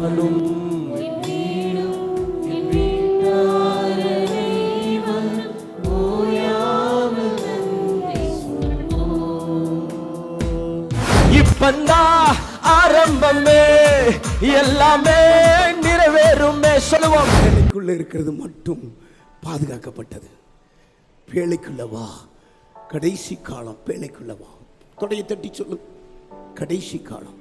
நானும் இப்பந்தா ஆரம்பமே, எல்லாமே நிறைவேறுமே. சொல்லுவோம். பேழைக்குள்ள இருக்கிறது மட்டும் பாதுகாக்கப்பட்டது. பேழைக்குள்ள வா, கடைசி காலம். பேழைக்குள்ள வா. தொடையை தட்டி சொல்லு. கடைசி காலம்.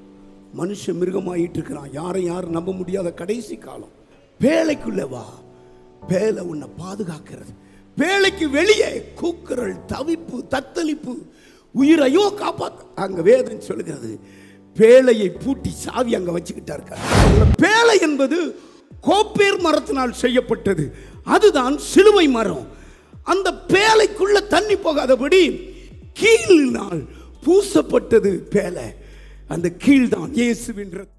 மனுஷன் மிருகமாயிட்டு இருக்கிறான். யாரும் நம்ப முடியாத கடைசி காலம். பேழைக்குள்ள வா. பேழை உன்னை பாதுகாக்கிறது. பேழைக்கு வெளியே கூக்குரல், தவிப்பு, தத்தளிப்பு, உயிரையோ காப்பாத்த. அங்க வேதம் சொல்லுகிறது, பேழையை பூட்டி சாவி அங்க வச்சுக்கிட்டாரு. பேழை என்பது கோப்பேர் மரத்தினால் செய்யப்பட்டது. அதுதான் சிலுவை மரம். அந்த பேழைக்குள்ள தண்ணி போகாதபடி கீழினால் பூசப்பட்டது பேழை. அந்த கீழ் தான் இயேசுவின் ரத்தம்.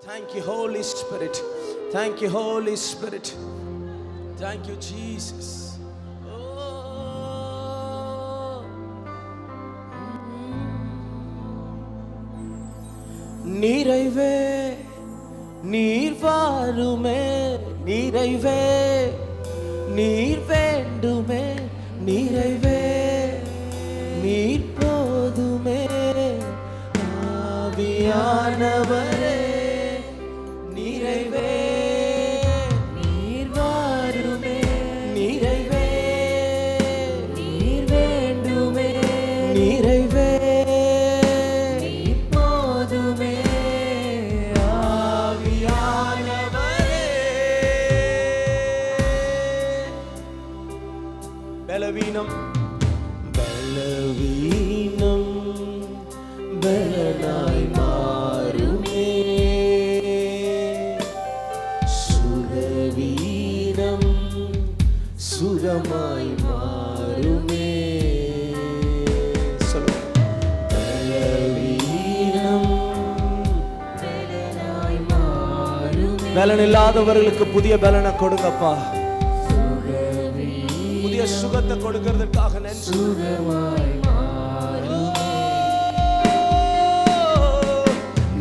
Thank you, Holy Spirit. Thank you, Holy Spirit. Thank you, Jesus. நிறைவே நீர் வாருமே, நிறைவே நீர் வேண்டுமே, நிறைவே நீர் போதுமே, ஆவியானவரே நிறைவே நீர் வாருமே, நிறைவே நீர் வேண்டுமே, நிறைவே நீர் போதுமே, ஆவியானவரே. பலவீனம் பலவீனம் பலனாய் மாறுமே, சுகவீனம் சுகமாய் மாறுமே. சொல்லு. பலவீனம் பலனாய் மாறுமே. பலன் இல்லாதவர்களுக்கு புதிய பலனை கொடுங்கப்பா. புதிய சுகத்தை கொடுக்கிறதுக்காக நன்றி. சுகமாய் மாறுமே.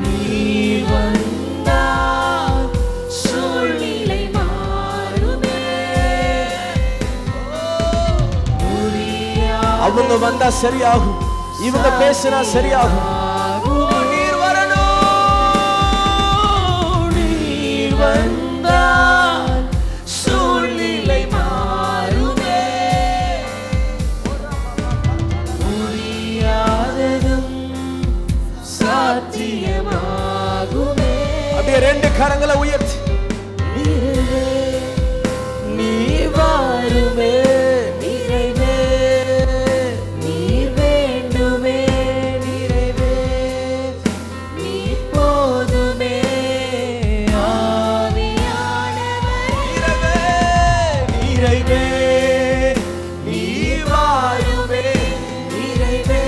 நீர் வந்தால் சூழ்நிலை மாறுமே. அவங்க வந்தா சரியாகும், இவங்க பேசினா சரியாகும். நீர் வரணும். நீர் வந்தால் சூழ்நிலை மாறுமே. முடியாததும் சாத்தியமாகுமே. அப்படியே ரெண்டு கரங்களை உயர்த்தி நீர் வாருமே, நிறைவே நீர் வேண்டுமே, நிறைவே நீர் போதுமே, ஆவியானவரே நிறைவே நீர் வாருமே, நிறைவே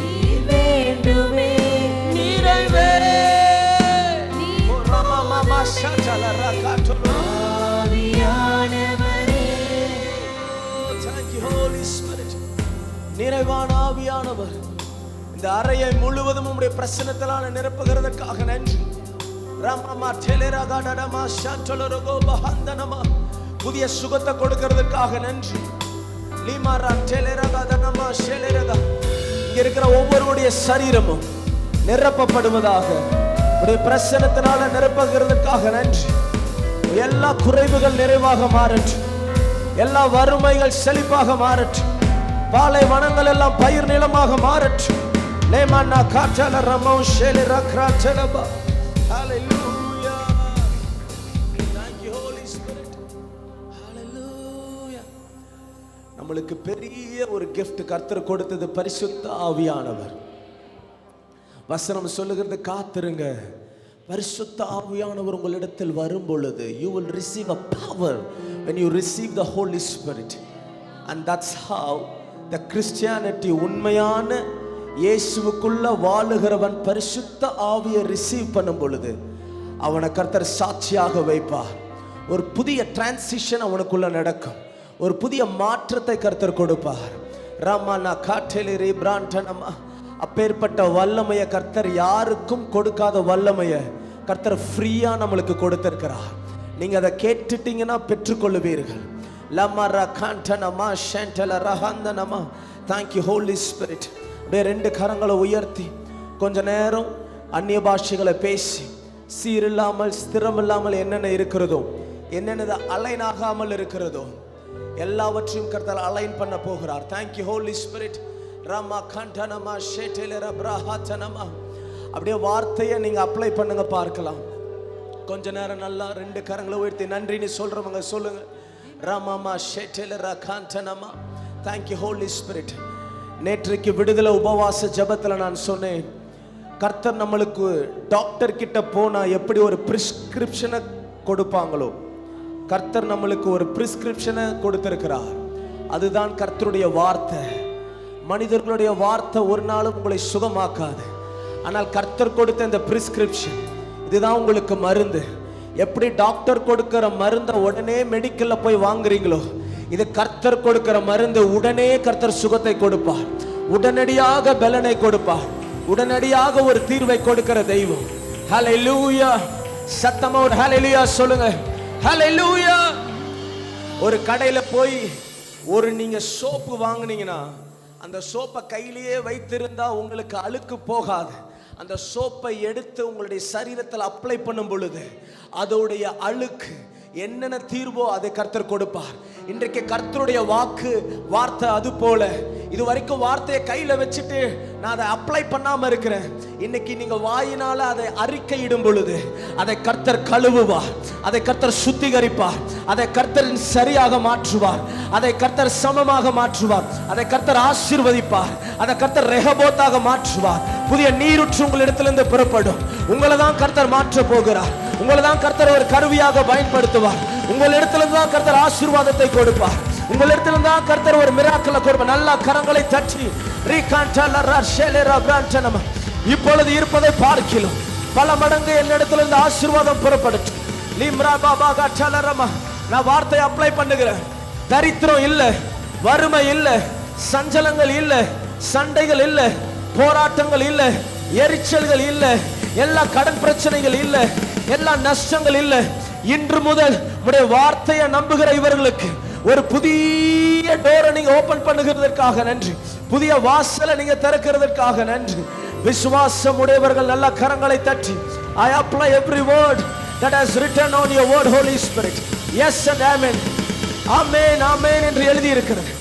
நீர் வேண்டுமே, நிறைவே நிறைவான ஆவியானவர் இந்த அறையை முழுவதும் உம்முடைய பிரசன்னத்தால் நிரப்புகிறதற்காக நன்றி. புதிய சுகத்தை கொடுக்கிறதுக்காக நன்றி. இங்க இருக்கிற ஒவ்வொருடைய சரீரமும் நிரப்பப்படுவதாக உடைய பிரசன்னத்தினால நிரப்புகிறதுக்காக நன்றி. எல்லா குறைவுகள் நிறைவாக மாறட்டும், எல்லா வறுமைகள் செழிப்பாக மாறட்டும், பாலைவனங்கள் எல்லாம் பயிர் நிலமாக மாறட்டும். லேமானா காற்றல ரமோ ஷேல ரக்ராச்சலபா. ஹalleluya. Thank you Holy Spirit. Hallelujah. நம்மளுக்கு பெரிய ஒரு gift கர்த்தர் கொடுத்தது பரிசுத்த ஆவியானவர். வசனம் சொல்லுகிறது, காத்திருங்க, பரிசுத்த ஆவியானவர் உங்களிடத்தில் வரும் பொழுது you will receive a power when you receive the Holy Spirit. And that's how the Christianity, உண்மையான இயேசுவுக்குள்ள வாழுகிறவன் பரிசுத்த ஆவியை ரிசீவ் பண்ணும் பொழுது அவனை கர்த்தர் சாட்சியாக வைப்பார். ஒரு புதிய டிரான்சிஷன் அவனுக்குள்ள நடக்கும். ஒரு புதிய மாற்றத்தை கர்த்தர் கொடுப்பார். ராமானா காட்டெலிரி பிராண்டனமா, அப்பேற்பட்ட வல்லமையை கர்த்தர் யாருக்கும் கொடுக்காத வல்லமையை கர்த்தர் ஃப்ரீயா நம்மளுக்கு கொடுத்திருக்கிறார். நீங்க அதை கேட்டுட்டீங்கன்னா பெற்றுக்கொள்ளுவீர்கள். லமரா காண்டனமா ஷென்டல ரஹந்தனமா. Thank you Holy Spirit. அப்படியே 2 கரங்களை உயர்த்தி கொஞ்ச நேரம் அந்நிய பாஷைகளை பேசி, சீரில்லாமல் ஸ்திரமில்லாமல் என்னென்ன இருக்கிறதோ, என்னென்ன அலைன் ஆகாமல் இருக்கிறதோ எல்லாவற்றையும் கர்த்தர் அலைன் பண்ண போகிறார். Thank you Holy Spirit. ராமா கண்டனமா ஷேட்டேலர பிரஹாத்தனமா. அப்படியே வார்த்தையை நீங்க அப்ளை பண்ணுங்க பார்க்கலாம். கொஞ்ச நேரம் நல்லா 2 கரங்களை உயர்த்தி நன்றின்னு சொல்றவங்க சொல்லுங்க. ராமாமா ஷேட்டேலர காண்டனமா. Thank you Holy Spirit. நேற்றைக்கு விடுதலை உபவாச ஜெபத்தில் நான் சொன்னேன், கர்த்தர் நம்மளுக்கு டாக்டர் கிட்ட போனா எப்படி ஒரு பிரிஸ்கிரிப்ஷனை கொடுப்பாங்களோ, கர்த்தர் நம்மளுக்கு ஒரு பிரிஸ்கிரிப்ஷனை கொடுத்திருக்கிறார். அதுதான் கர்த்தருடைய வார்த்தை. மனிதர்களுடைய வார்த்தை ஒரு நாளும் உங்களை சுகமாக்காது. ஆனால் கர்த்தர் கொடுத்த இந்த பிரிஸ்கிரிப்ஷன், இதுதான் உங்களுக்கு மருந்து. எப்படி டாக்டர் கொடுக்கிற மருந்தை உடனே மெடிக்கல்ல போய் வாங்குறீங்களோ, இது கர்த்தர் கொடுக்கிற மருந்து. உடனே கர்த்தர் சுகத்தை கொடுப்பார், உடனடியாக பலனை கொடுப்பார், உடனடியாக ஒரு தீர்வை கொடுக்கிற தெய்வம். ஹல்லேலூயா. சத்தமா ஒரு ஹல்லேலூயா சொல்லுங்க. ஹல்லேலூயா. ஒரு கடையில போய் ஒரு நீங்க சோப்பு வாங்குனீங்கன்னா, அந்த சோப்பை கையிலேயே வைத்திருந்தா உங்களுக்கு அழுக்கு போகாது. அந்த சோப்பை எடுத்து உங்களுடைய சரீரத்தில் அப்ளை பண்ணும் பொழுது அதோடைய அழுக்கு என்னென்ன தீர்வோ அதை கர்த்தர் கொடுப்பார். இன்றைக்கு கர்த்தருடைய வார்த்தை அது போல. இது வரைக்கும் வார்த்தையை கையில வச்சுட்டு நான் அதை அப்ளை பண்ணாம இருக்கிறேன். இன்னைக்கு நீங்க வாயினால அதை அறிக்கையிடும் பொழுது அதை கர்த்தர் கழுவுவார், அதை கர்த்தர் சுத்திகரிப்பார், அதை கர்த்தர் சரியாக மாற்றுவார், அதை கர்த்தர் சமமாக மாற்றுவார், அதை கர்த்தர் ஆசீர்வதிப்பார், அதை கர்த்தர் ரெஹபோத்தாக மாற்றுவார். புதிய நீரூற்று உங்களிடத்திலிருந்து புறப்படும். உங்களை தான் கர்த்தர் மாற்ற போகிறார். உங்களை தான் கர்த்தர் ஒரு கருவியாக பயன்படுத்துவார். உங்களிடத்திலிருந்து தான் கர்த்தர் ஆசீர்வாதத்தை கொடுப்பார். உங்களிடத்திலிருந்து தான் கர்த்தர் ஒரு மிராக்கிளை கொடுப்பார். நல்ல கரங்களை தட்டி இப்பொழுது இருப்பதை பார்க்கிலும் பல மடங்கு என்னிடத்திலிருந்து ஆசீர்வாதம் புறப்படட்டும். நான் வார்த்தையை அப்ளை பண்ணுகிறேன். தரித்திரம் இல்லை, வறுமை இல்லை, சஞ்சலங்கள் இல்லை, சண்டைகள் இல்லை, போராட்டங்கள் இல்லை, எரிச்சல்கள் இல்லை, எல்லா கடன் பிரச்சனைகள் இல்லை, எல்லா நஷ்டங்கள் இல்லை. இன்று முதல் உடைய வார்த்தையை நம்புகிற இவர்களுக்கு ஒரு புதிய டோரை நீங்க ஓபன் பண்ணுகிறதற்காக நன்றி. புதிய வாசலை நீங்க திறக்கிறதற்காக நன்றி. விசுவாசம் உடையவர்கள் நல்ல கரங்களை தட்டி I apply every word that has written on your word, Holy Spirit. Yes and amen. Amen, amen என்று எழுதி இருக்கிறது.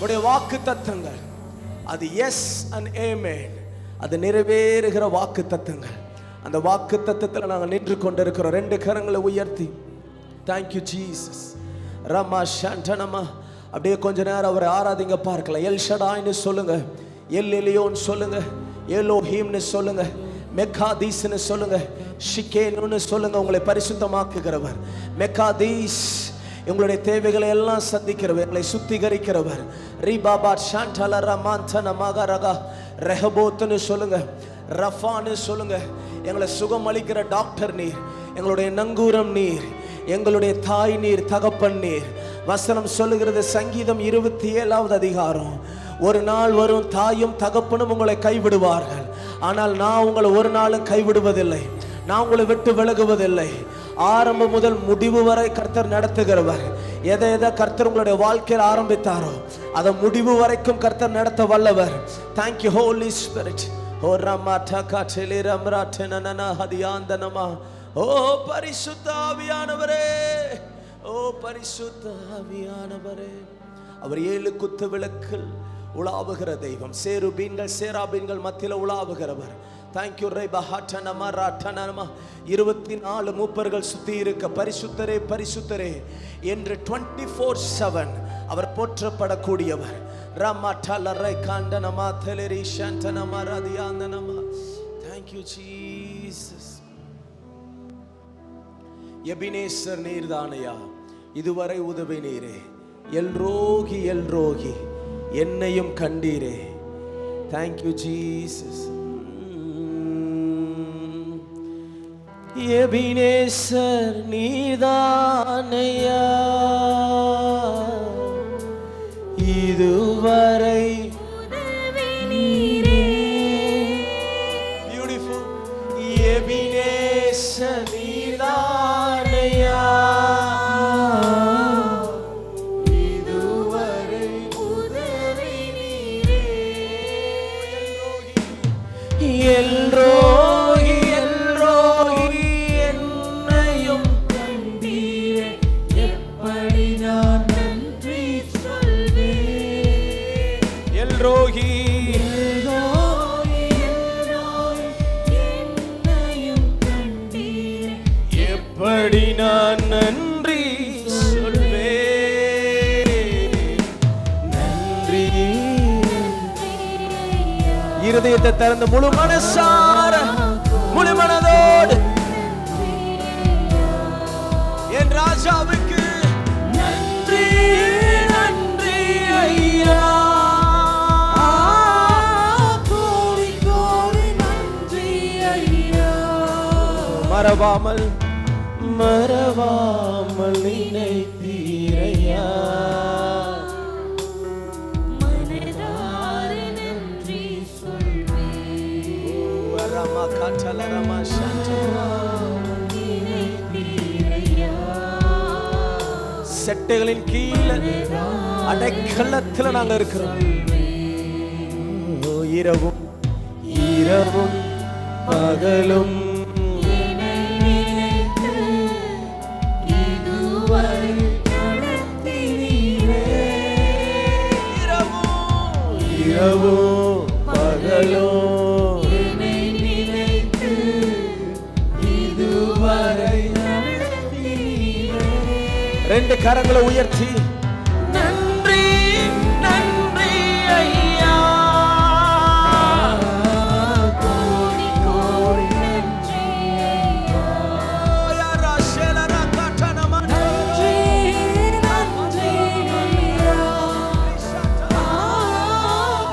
உடைய வாக்கு தத்தங்கள் அது எஸ் அண்ட் ஆமென். அது நிறைவேறுகிற வாக்கு தத்தங்கள். அந்த வாக்கு தத்தத்தில் நாங்கள் நின்று கொண்டிருக்கிறோம். 2 கரங்களை உயர்த்தி தேங்க்யூ ஜீசஸ். ரமா ஷண்டனமா. அப்படியே கொஞ்ச நேரம் அவரை ஆராதிங்க பார்க்கலாம். எல் ஷடாய்னு சொல்லுங்க, எல் எலியோன்னு சொல்லுங்க, எலோஹீம்னு சொல்லுங்க, மெக்காதீஸ்னு சொல்லுங்க, ஷிகேனுன்னு சொல்லுங்க. உங்களை பரிசுத்தமாக்குகிறவர் மெக்காதீஸ். உங்களுடைய தேவைகளை எல்லாம் சந்திக்கிறவர், எங்களை சுத்திகரிக்கிறவர். ரீபாபா ஷாண்டல ரமாந்தன மகரகா ரெஹபோத்னு சொல்லுங்க, ரஃபான்னு சொல்லுங்க. எங்களை சுகம் அளிக்கிற டாக்டர் நீர், எங்களுடைய நங்கூரம் நீர், எங்களுடைய தாய் நீர், தகப்பன் நீர். வசனம் சொல்லுகிறது சங்கீதம் 27வது அதிகாரம், ஒரு நாள் வரும் தாயும் தகப்பனும் உங்களை கைவிடுவார்கள், ஆனால் நான் உங்களை ஒரு நாளும் கைவிடுவதில்லை, நான் உங்களை விட்டு விலகுவதில்லை. ஆரம்பம் முதல் முடிவு வரை கர்த்தர் நடத்துகிறவர். எதை கர்த்தர் உங்களுடைய வாழ்க்கையில் ஆரம்பித்தாரோ அதை முடிவு வரைக்கும் கர்த்தர் நடத்த வல்லவர். Thank you Holy Spirit. ஓ ரமாட்டகா செலிரம்ராட்டனனா ஹதியாந்தனமா. ஓ பரிசுத்த ஆவியானவரே, ஓ பரிசுத்த ஆவியானவரே. அவர் 7 குத்து விளக்கில் உலாவுகிற தெய்வம். சேருபீன்கள் சேராபீன்கள் மத்தியில் உலாவுகிறவர். தேங்க்யூ ரைபஹாட்டனமா ராட்டனமா. 24 மூப்பர்கள் சுத்தி இருக்க பரிசுத்தரே பரிசுத்தரே என்று 24/7 அவர் போற்றப்படக்கூடியவர். ரமாட்டலரை காண்டனமா தெலரி ஷண்டனமா ரதியாந்தனமா. Thank you Jesus. எபினேசர் நீர்தானையா, இதுவரை உதவி நீரே. எல்ரோகி எல்ரோகி என்னையும் கண்டீரே. Thank you Jesus. எபினேசர் நீதானையா, இதுவரை பியூட்டிஃபுல். எபினேசர் நீதானையா, இதுவரை உதவி நீரே. எல்ரோகி எல்ரோகி என்னையும் கண்டீரே, எப்படி நான் நன்றி சொல்வேன். எல்ரோகி எப்படி நான் நன்றி சொல்வேன். நன்றி. இருதயத்தை திறந்து முழு மனசார முழு மனதோடு என் ராஜாவுக்கு நன்றி நன்றி ஐயா. கோடி கோடி நன்றி ஐயா. மறவாமல் மறவாமல் நினைத்தீரையா, மனதார நன்றி சொல்வேன். ரமா காட்டல ரமா நினைத்தீரையா, செட்டைகளின் கீழே அடைக்கலத்தில் நாங்கள் இருக்கிறோம். இரவும் இரவும் பகலும் இரவும் பகலும் என்னை நினைத்து இதுவரை நடத்தினீரே. ரெண்டு கரங்களை உயர்த்தி நன்றி நன்றி ஐயா. கோடி கோடி நன்றி ஐயா. நன்றி நன்றி ஐயா.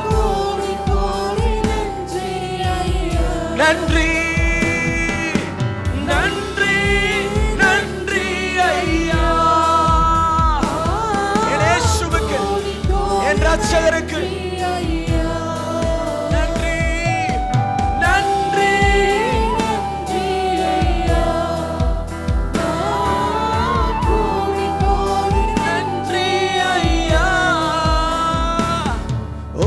கோடி கோடி நன்றி ஐயா. நன்றி நன்றி நன்றி ஐயா. என் இயேசுவுக்கு, என் ரட்சகருக்கு நன்றி நன்றி நன்றி ஐயா. கோடி கோடி நன்றி ஐயா.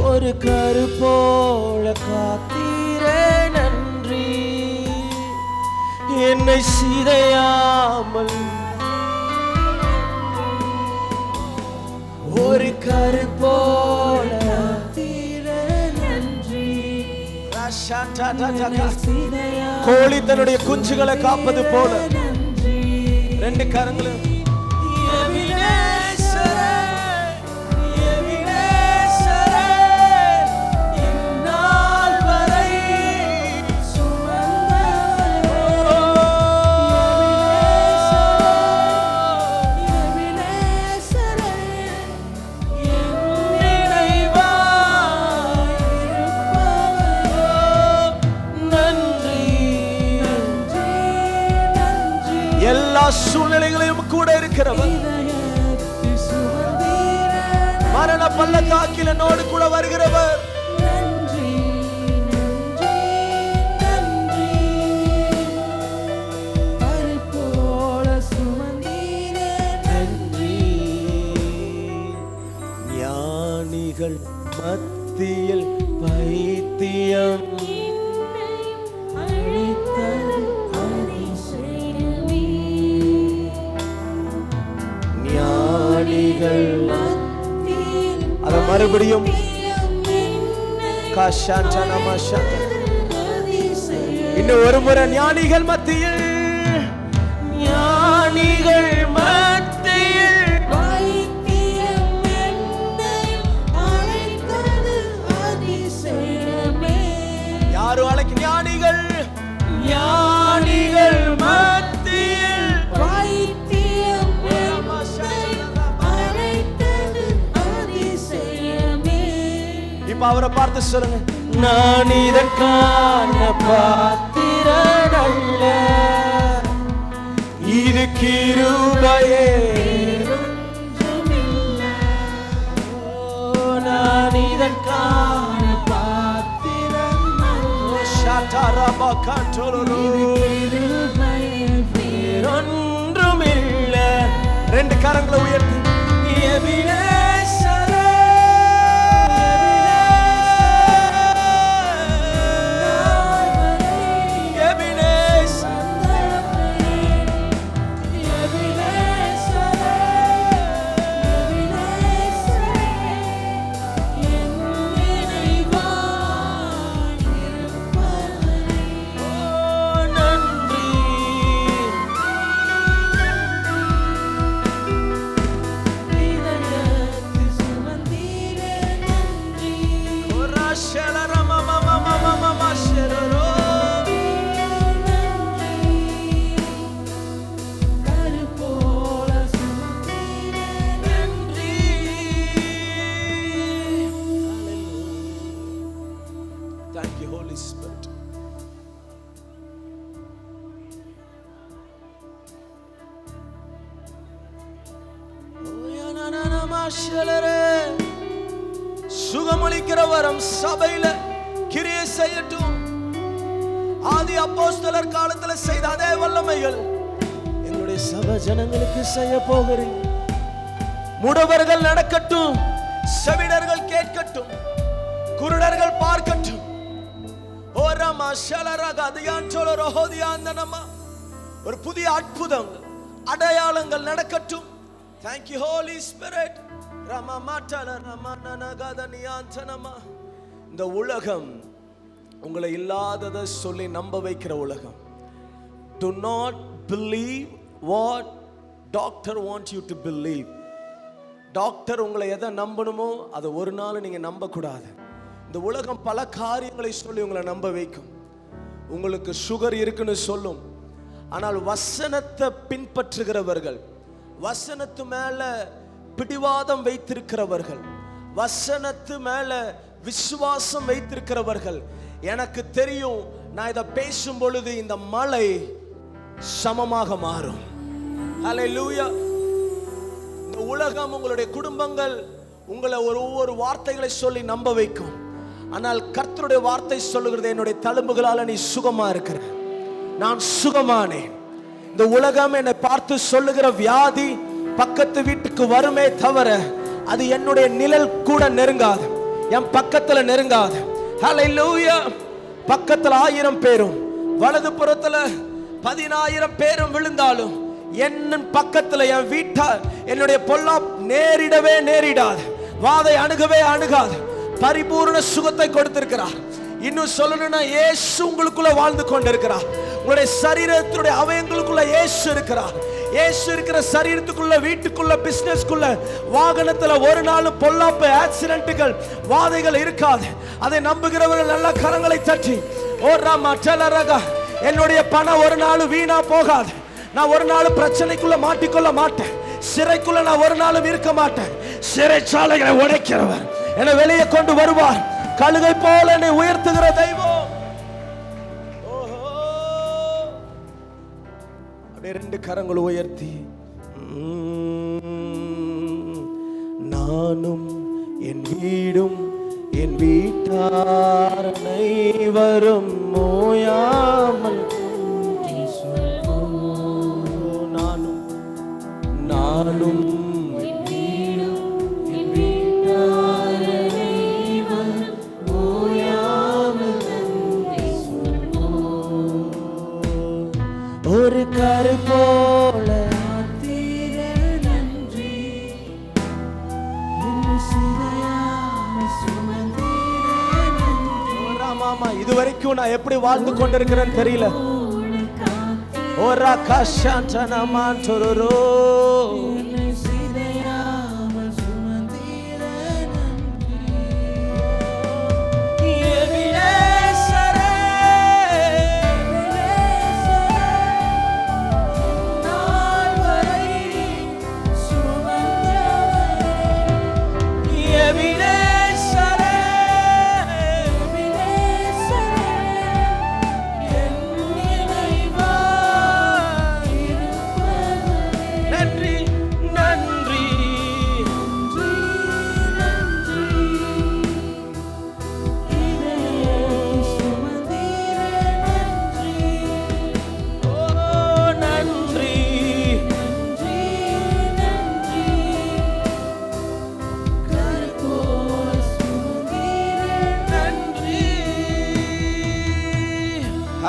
ஒரு கரு போல காத்தீரே நன்றி, என்னை சிதையாமல். ஒரு கரு போல காத்தீரே நன்றி. கோழி தன்னுடைய குஞ்சுகளை காப்பது போல நன்றி ரெண்டு கரங்களும் எபினேசரே, எபினேசரே, இந்நாள் வரை சுமந்தவரே. எபினேசரே, என் நினைவாய் நன்றி. நன்றி எல்லா சூழ்நிலைகளையும் கூட இருக்கிறவர், இதயத்தில் சுமந்தீரே. மரண பள்ளத்தாக்கில் என்னோடு கூட வருகிறவர். நன்றி நன்றி நன்றி. பறிபோல சுமந்தீரே. நன்றி. ஞானிகள் மத்தியில் பைத்தியம், அழைத்தது அதிசயமே. ஞானிகள் மத்தியில் அத மறுபடியும் என்னை காஷாண்டனமஷாண்ட. அதிசயமே. இன்னும் ஒரு முறை ஞானிகள் மத்தியில், ஞானிகள் மத்தியில் வைத்தியம் என்னை அழைத்தது அதிசயமே. யாரும் அழைக்க ஞானிகள், ஞானிகள் மத்தியில் வைத்தியம் என்னை அழைத்தது அதிசயமே. இப்ப அவரை பார்த்து சொல்லுங்க, நான் இதற்கான பாத்திரன் அல்ல. இது கிருபையே. நான் இதற்கான பாத்திரம் ஒன்றுமில்ல. ரெண்டு கரங்களை உயர்த்தி எபினேசரே, சுகமளிக்கிற வரம் சபையில கிரியை செய்யட்டும். ஆதி அப்போஸ்தலர் காலத்துல செய்த அதே வல்லமைகள் எங்களுடைய சபை ஜனங்களுக்கு செய்ய போகிறேன். முடவர்கள் நடக்கட்டும், செவிடர்கள் கேட்கட்டும், குருடர்கள் பார்க்கட்டும். ஒரு புதிய அற்புதங்கள் அடையாளங்கள் நடக்கட்டும். Thank you Holy Spirit. இந்த உலகம் உங்களை இல்லாததை சொல்லி நம்ப வைக்கிற உலகம். Do not believe what doctor wants you to believe. Doctor உங்களை எதை நம்பணுமோ அதை ஒரு நாள் நீங்க நம்ப கூடாது. இந்த உலகம் பல காரியங்களை சொல்லி உங்களை நம்ப வைக்கும். உங்களுக்கு சுகர் இருக்குன்னு சொல்லும். ஆனால் வசனத்தை பின்பற்றுகிறவர்கள், வசனத்து மேல பிடிவாதம் வைத்திருக்கிறவர்கள், வசனத்து மேல விசுவாசம் வைத்திருக்கிறவர்கள், எனக்கு தெரியும் நான் இதை பேசும் பொழுது இந்த மலை சமமாக மாறும். ஹல்லேலூயா. இந்த உலகம், உங்களுடைய குடும்பங்கள் உங்களை ஒவ்வொரு வார்த்தைகளை சொல்லி நம்ப வைக்கும். ஆனால் கர்த்தருடைய வார்த்தை சொல்லுகிறது, என்னுடைய தழும்புகளால நீ சுகமா இருக்கிற, நான் சுகமானேன். இந்த உலகம் என்னை பார்த்து சொல்லுகிற வியாதி பக்கத்து வீட்டுக்கு வருமே தவிர அது என்னுடைய நிழல் கூட நெருங்காது, என் பக்கத்துல நெருங்காது. ஹல்லேலூயா. பக்கத்துல 1000 பேரும் வலது புறத்துல 10000 பேரும் விழுந்தாலும் என் பக்கத்துல, என் வீட்டார், என்னுடைய பொல்லா நேரிடவே நேரிடாது, வாதை அணுகவே அணுகாது. பரிபூர்ண சுகத்தை கொடுத்திருக்கிறார். இன்னும் சொல்லணும்னா இயேசு உங்களுக்குள்ள வாழ்ந்து கொண்டிருக்கிறார். உங்களுடைய சரீரத்துடைய அவயங்களுக்குள்ள இயேசு இருக்கிறார். இயேசு இருக்கிற சரீரத்துக்குள்ள, வீட்டுக்குள்ள, பிசினஸ்க்குள்ள, வாகனத்துல ஒரு நாளும் பொல்லாப்பு, ஆக்சிடென்ட்கள், வாதைகள் இருக்காது. அதை நம்புகிறவர்கள் நல்ல கரங்களை தட்டி என்னுடைய பணம் ஒரு நாள் வீணா போகாது. நான் ஒரு நாள் பிரச்சனைக்குள்ள மாட்டிக்கொள்ள மாட்டேன். சிறைக்குள்ள நான் ஒரு நாளும் இருக்க மாட்டேன். சிறைச்சாலைகளை உடைக்கிறவர் என்னை வெளியே கொண்டு வருவார். கழுகை போல என்னை உயர்த்துகிற தெய்வம். அப்படியே 2 கரங்களை உயர்த்தி, நானும் என் வீடும் என் வீட்டார் அனைவரும் ஓயாமல் நானும் ஒரு கரு போல நன்றி. இதுவரைக்கும் நான் எப்படி வாழ்ந்து கொண்டிருக்கிறேன்னு தெரியல. ஓரா காஷாண்டனா மாண்டோரோ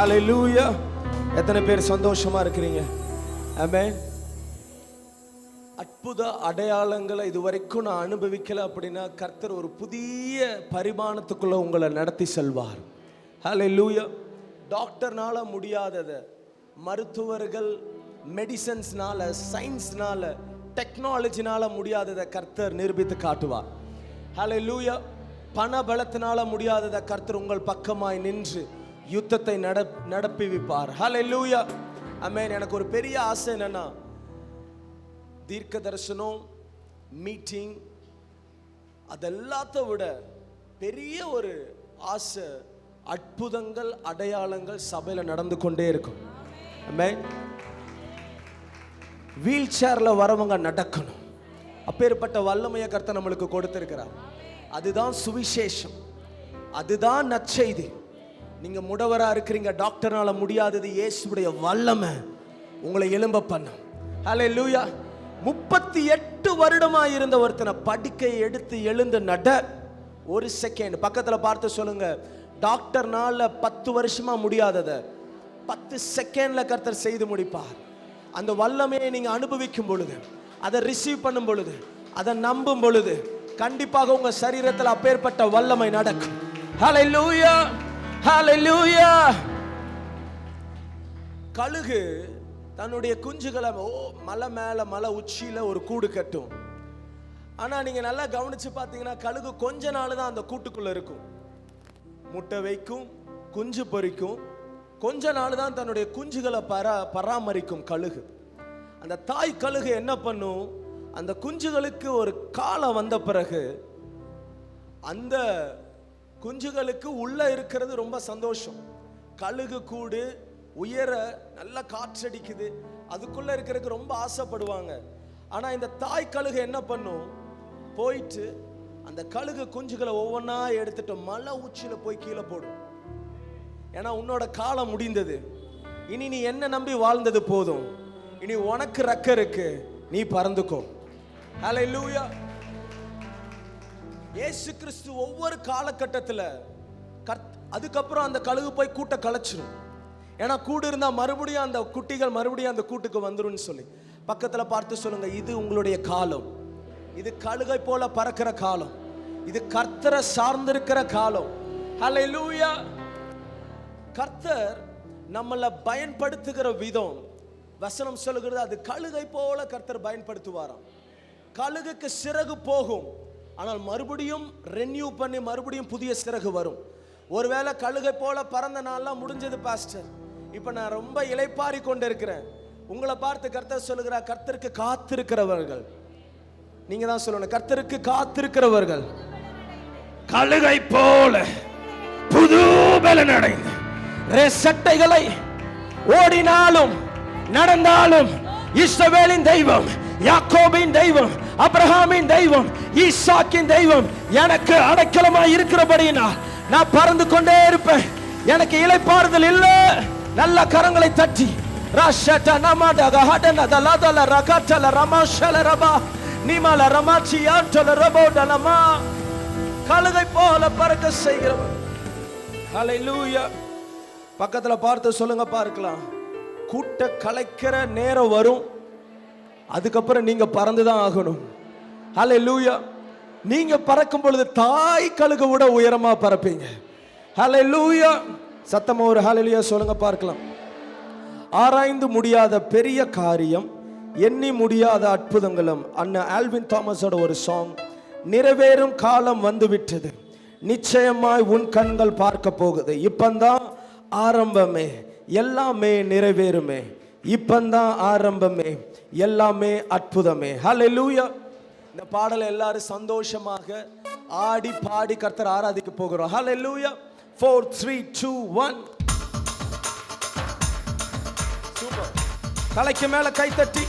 ஹல்லேலூயா. எத்தனை பேர் சந்தோஷமா இருக்கிறீங்க? ஆமென். அற்புத அடையாளங்களை இதுவரைக்கும் நான் அனுபவிக்கல அப்படின்னா கர்த்தர் ஒரு புதிய பரிமாணத்துக்குள்ள உங்களை நடத்தி செல்வார். ஹல்லேலூயா. டாக்டர்னால முடியாததை மருத்துவர்கள் மெடிசன்ஸ்னால, சயின்ஸ்னால, டெக்னாலஜினால முடியாததை கர்த்தர் நிரூபித்து காட்டுவார். ஹல்லேலூயா. பண பலத்தினால முடியாததை கர்த்தர் உங்கள் பக்கமாய் நின்று யுத்தத்தை நடப்பி வைப்பார். ஹல்லேலூயா. ஆமென். எனக்கு ஒரு பெரிய ஆசை என்னன்னா, தீர்க்க தரிசனம், மீட்டிங், அதெல்லாத்த விட பெரிய ஒரு ஆசை, அற்புதங்கள் அடையாளங்கள் சபையில் நடந்து கொண்டே இருக்கும். ஆமென். வீல் சேர்ல வரவங்க நடக்கணும். அப்பேற்பட்ட வல்லமையை கர்த்தர் நம்மளுக்கு கொடுத்திருக்கிறார். அதுதான் சுவிசேஷம், அதுதான் நற்செய்தி. நீங்க முடவரா இருக்கிறீங்க, டாக்டர்னால முடியாதது இயேசுவுடைய வல்லமை உங்களை எழும்ப பண்ணும். ஹல்லேலூயா. 38 வருடமா இருந்த ஒருத்தனை படுக்கை எடுத்து எழுந்து நட, ஒரு செகண்ட் பக்கத்துல பார்த்து சொல்லுங்க, டாக்டர்னால 10 வருஷமா முடியாததை 10 செகண்ட்ல கர்த்தர் செய்து முடிப்பார். அந்த வல்லமையை நீங்க அனுபவிக்கும் பொழுது, அதை ரிசீவ் பண்ணும் பொழுது, அதை நம்பும் பொழுது கண்டிப்பாக உங்க சரீரத்தில் அப்பேற்பட்ட வல்லமை நடக்கும். ஹல்லேலூயா. ஹல்லேலூயா. கழுகு தன்னுடைய குஞ்சுகளை மலை மேல, மலை உச்சியில ஒரு கூடு கட்டும். ஆனா நீங்க நல்லா கவனிச்சு பார்த்தீங்கன்னா கழுகு கொஞ்ச நாள் தான் அந்த கூட்டுக்குள்ள இருக்கும். முட்டை வைக்கும், குஞ்சு பொரிக்கும், கொஞ்ச நாள் தான் தன்னுடைய குஞ்சுகளை பராமரிக்கும் கழுகு. அந்த தாய் கழுகு என்ன பண்ணும், அந்த குஞ்சுகளுக்கு ஒரு காலம் வந்த பிறகு அந்த குஞ்சுகளுக்கு உள்ள இருக்கிறது ரொம்ப சந்தோஷம். கழுகு கூடு உயர நல்ல காற்றடிக்குது, அதுக்குள்ள இருக்கிறதுக்கு ரொம்ப ஆசைப்படுவாங்க. ஆனா இந்த தாய் கழுகு என்ன பண்ணும், போயிட்டு அந்த கழுகு குஞ்சுகளை ஒவ்வொன்றா எடுத்துட்டு மலை உச்சியில போய் கீழே போடும். ஏன்னா உன்னோட காலம் முடிந்தது, இனி நீ என்ன நம்பி வாழ்ந்தது போதும், இனி உனக்கு ரெக்க இருக்கு, நீ பறந்துக்கோ. ஹல்லேலூயா. இயேசு கிறிஸ்து ஒவ்வொரு காலகட்டத்தில் அதுக்கப்புறம் அந்த கழுகு போய் கூட்ட கலைச்சிடும். ஏன்னா கூடு இருந்தா மறுபடியும் அந்த குட்டிகள் மறுபடியும் அந்த கூட்டுக்கு வந்துடும் சொல்லி பக்கத்துல பார்த்து சொல்லுங்க, இது உங்களுடைய காலம், இது கழுகை போல பறக்கிற காலம், இது கர்த்தரை சார்ந்திருக்கிற காலம். ஹல்லேலூயா. கர்த்தர் நம்மளை பயன்படுத்துகிற விதம் வசனம் சொல்லுகிறது, அது கழுகை போல கர்த்தர் பயன்படுத்துவாராம். கழுகுக்கு சிறகு போகும், ஆனால் மறுபடியும் ரெனியூ பண்ணி மறுபடியும் புதிய சிறகு வரும். ஒருவேளை கழுகை போல பறந்த நாள்லாம் முடிஞ்சது பாஸ்டர், இப்ப நான் ரொம்ப இளைப்பாரி கொண்டு இருக்கிறேன். உங்களை பார்த்து கர்த்தர் சொல்லுகிறார், கர்த்தருக்கு காத்திருக்கிறவர்கள், நீங்க தான் சொல்லணும், கர்த்தருக்கு காத்திருக்கிறவர்கள் கழுகை போல புது பலன் அடைந்து சட்டைகளை ஓடினாலும் நடந்தாலும் இஸ்ரவேலின் தெய்வம், யாக்கோபின் தெய்வம், அபிரகாமின் தெய்வம், ஈசாக்கின் தெய்வம் எனக்கு அடைக்கலமாய் இருக்கிறபடியினால் நான் பறந்து கொண்டே இருப்பேன். எனக்கு இளைப்பாறுதல் இல்ல. நல்ல கரங்களை தட்டி ராஷட்ட நமாடக ஹடன தலதல ரகட்டல ரமாஷல ரபா நிமல ரமாச்சி ஆண்டல ரபோடலமா கழுகை போல பறக்க செய்கிறவர். ஹல்லேலூயா. பக்கத்துல பார்த்து சொல்லுங்க பார்க்கலாம், கூட்ட கலைக்கிற நேரம் வரும், அதுக்கப்புறம் நீங்க பறந்துதான் ஆகணும். ஹல்லேலூயா. நீங்க பறக்கும் பொழுது தாய் கழுகு விட உயரமா பறப்பீங்க. ஹல்லேலூயா. சத்தமா ஒரு ஹல்லேலூயா சொல்லுங்க பார்க்கலாம். ஆராய்ந்து முடியாத பெரிய காரியம், எண்ணி முடியாத அற்புதங்களும். அண்ணா ஆல்வின் தாமஸோட ஒரு சாங், நிறைவேறும் காலம் வந்து விட்டது, நிச்சயமாய் உன் கண்கள் பார்க்க போகுது, இப்பந்தான் ஆரம்பமே எல்லாமே நிறைவேறுமே, இப்பந்தான் ஆரம்பமே எல்லாமே அற்புதமே. ஹல்லேலூயா. இந்த பாடலை எல்லாரும் சந்தோஷமாக ஆடி பாடி கர்த்தர் ஆராதிக்க போகிறோம். ஹல்லேலூயா. 4 3 2 1. சூப்பர். தலைக்கு மேல கை தட்டி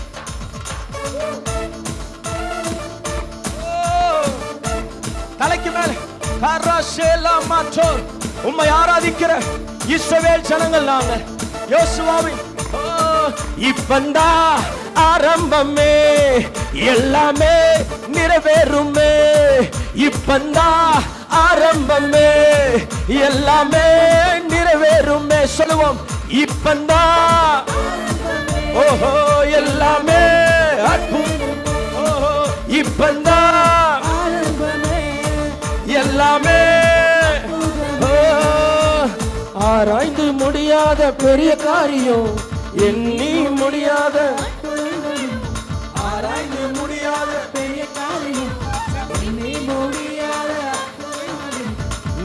தலைக்கு மேல கரஷேலா மாட்டோர் உம்மை ஆராதிக்கிற இஸ்ரவேல் ஜனங்கள் நாங்க. யோசுவாவின் இப்பந்தா ஆரம்பமே எல்லாமே நிறைவேறுமே, இப்பந்தா ஆரம்பமே எல்லாமே நிறைவேறுமே. சொல்லுவோம். இப்பந்தான் ஓஹோ எல்லாமே அற்புதம். ஓஹோ இப்பந்தான் எல்லாமே. ஆராய்ந்து முடியாத பெரிய காரியம், எண்ணி முடியாத, ஆராய்ந்து முடியாத பெரிய காரியம், எண்ணி முடியாத,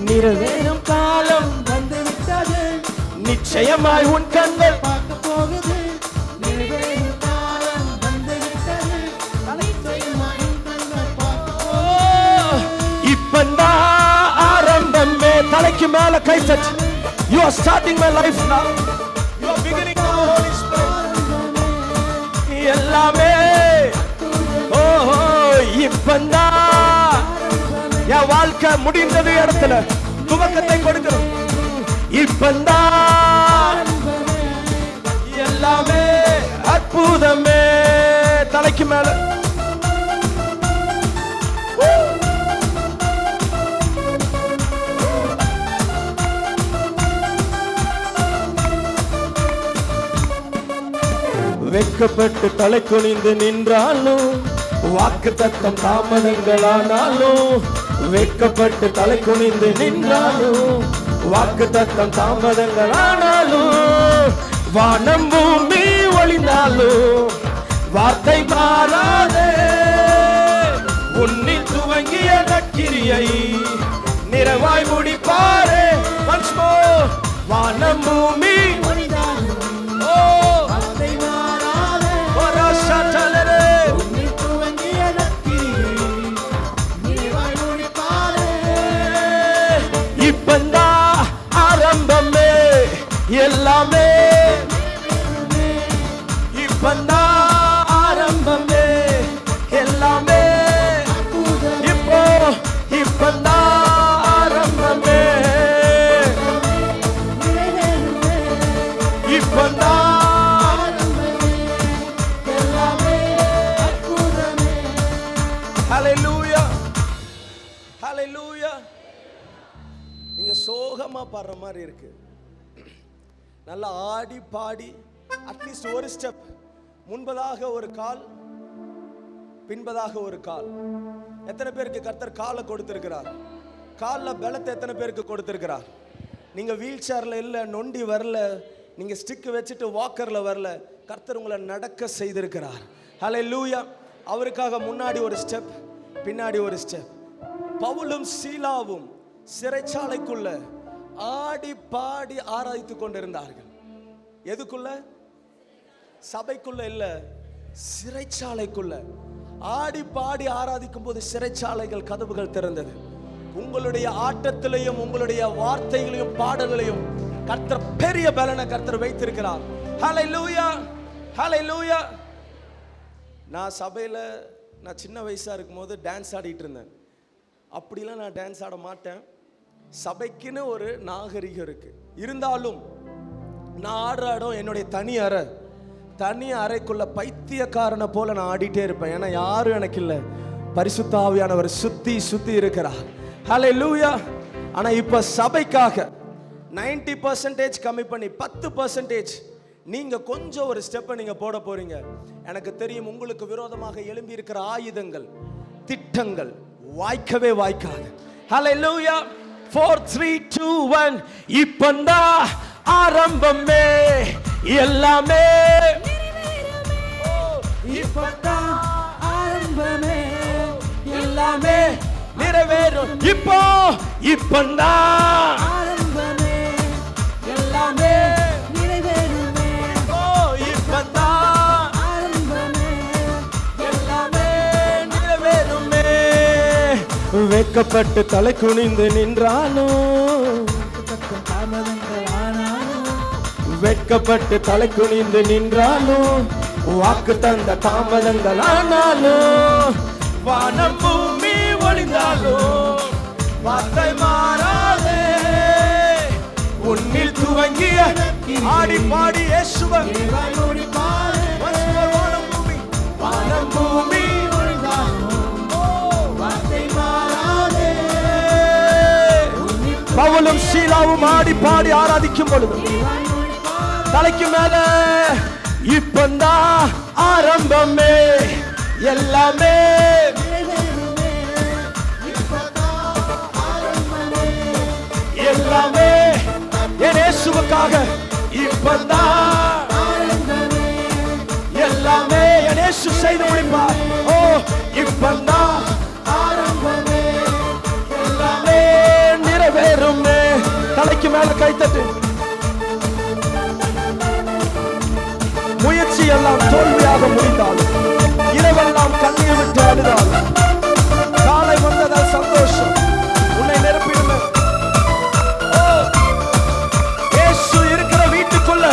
நிறைவேறும் காலம் வந்துவிட்டது, நிச்சயமாய் உன் கண்கள் பார்க்க போகுது. நிறைவேறும் காலம் வந்துவிட்டது, நிச்சயமாய் உன் கண்கள் பார்க்க போகுது. இப்பந்தான் ஆரம்பமே. தலைக்கு மேல கை தட்டு. You are starting my life now. You are beginning now, Holy Spirit. எல்லாமே ஓஹோ இப்பந்தான் என் வாழ்க்கை முடிந்தது இடத்துல துவக்கத்தை கொடுக்கிறோம். இப்பந்தான் எல்லாமே அற்புதமே. தலைக்கு மேல வெட்கப்பட்டு தலை குனிந்து நின்றாலும், வாக்கு தத்தம் தாமதங்களானாலும், வெட்கப்பட்டு தலை குனிந்து நின்றாலும், வாக்கு தத்தம் தாமதங்களானாலும், வானம் பூமி ஒளிந்தாலும் வார்த்தை மாறாதே. உன்னில் துவங்கிய நற்கிரியை நிறைவாய் முடிப்பாரே. Once more. வானம் பூமி ஒளிந்தாலும் இப்பந்தான் ஆரம்பமே எல்லாமே. இப்பந்தான் ஆரம்பமே எல்லாமே. இப்போ இப்பந்தான் ஆரம்பமே. இப்பந்தான் எல்லாமே. ஹல்லேலூயா ஹல்லேலூயா. நீங்க சோகமா பாடுற மாதிரி இருக்கு. நல்லா ஆடி பாடி அட்லீஸ்ட் ஒரு ஸ்டெப் முன்பதாக ஒரு கால், பின்பதாக ஒரு கால். எத்தனை பேருக்கு கர்த்தர் காலை கொடுத்திருக்கிறார்? காலில் பலத்தை எத்தனை பேருக்கு கொடுத்திருக்கிறார்? நீங்க வீல் சேர்ல இல்ல, நொண்டி வரல, நீங்க ஸ்டிக் வச்சுட்டு வாக்கர்ல வரல, கர்த்தர் உங்களை நடக்க செய்திருக்கிறார். ஹல்லேலூயா. அவருக்காக முன்னாடி ஒரு ஸ்டெப், பின்னாடி ஒரு ஸ்டெப். பவுலும் சீலாவும் சிறைச்சாலைக்குள்ள ஆடி பாடி ஆராதித்துக் கொண்டிருந்தார்கள். எதுக்குள்ள? சபைக்குள்ள இல்ல, சிறைச்சாலைக்குள்ள ஆடி பாடி ஆராதிக்கும் போது சிறைச்சாலைகள் கதவுகள் திறந்தது. உங்களுடைய ஆட்டத்திலையும் உங்களுடைய வார்த்தைகளையும் பாடல்களையும் கர்த்தர் பெரிய பலனை கர்த்தர் வைத்திருக்கிறார். ஹல்லேலூயா ஹல்லேலூயா. நான் சபையில நான் சின்ன வயசா இருக்கும்போது டான்ஸ் ஆடிட்டு இருந்தேன். அப்படிலாம் நான் டான்ஸ் ஆட மாட்டேன். சபைக்குன்னு ஒரு நாகரிகம் இருக்கு. இருந்தாலும் நான் ஆடுற இடம் என்னுடைய தனி அறைக்குள்ள பைத்தியக்காரனை போல நான் ஆடிட்டே இருப்பேன். ஏன்னா யாரும் எனக்கு இல்லை, பரிசுத்த ஆவியானவர் சுத்தி இருக்கிறார். ஹல்லேலூயா. ஆனா இப்ப சபைக்காக 90% கம்மி பண்ணி 10% நீங்க கொஞ்சம் ஒரு ஸ்டெப்பை நீங்க போட போறீங்க. எனக்கு தெரியும் உங்களுக்கு விரோதமாக எழும்பி இருக்கிற ஆயுதங்கள், திட்டங்கள் வாய்க்கவே வாய்க்காது. ஹல்லேலூயா. 4 3 2 1. இப்பந்தான் ஆரம்பமே எல்லாமே. இப்பந்தான் ஆரம்பமே எல்லாமே நிறைவேறும். இப்பந்தான் ஆரம்பமே எல்லாமே நிறைவேறுமே. இப்பந்தான் ஆரம்பமே எல்லாமே நிறைவேறுமே. வெட்கப்பட்டு தலை குனிந்து நின்றாலும், வெட்கப்பட்டு தலை குனிந்து நின்றாலும், வாக்கு தந்த தாமதங்கள் ஆனாலும், வானம் பூமி ஒளிந்தாலும் வார்த்தை மாறாதே. உன்னில் துவங்கிய ஆடி பாடி இயேசுவை வானம் பூமி ஒளிந்தாலும் வார்த்தை மாறாதே. உன்னில் பவுலும் சீலாவும் ஆடி பாடி ஆராதிக்கும் பொழுது தலைக்கு மேல இப்பந்தான் ஆரம்பமே எல்லாமே எல்லாமே என் இயேசுவுக்காக இப்பந்தான் எல்லாமே என் இயேசு செய்து முடிப்பார். ஓ இப்பந்தான் ஆரம்பமே எல்லாமே நிறைவேறுமே. தலைக்கு மேல கைத்தட்டு. முயற்சி எல்லாம் தோல்வியாக முடிந்தாலும், இரவெல்லாம் கண்ணீர் விட்டு அழுதாலும், காலை வந்ததால் சந்தோஷம் உன்னை நிரப்பிடுமே. இயேசு இருக்கிற வீட்டுக்குள்ள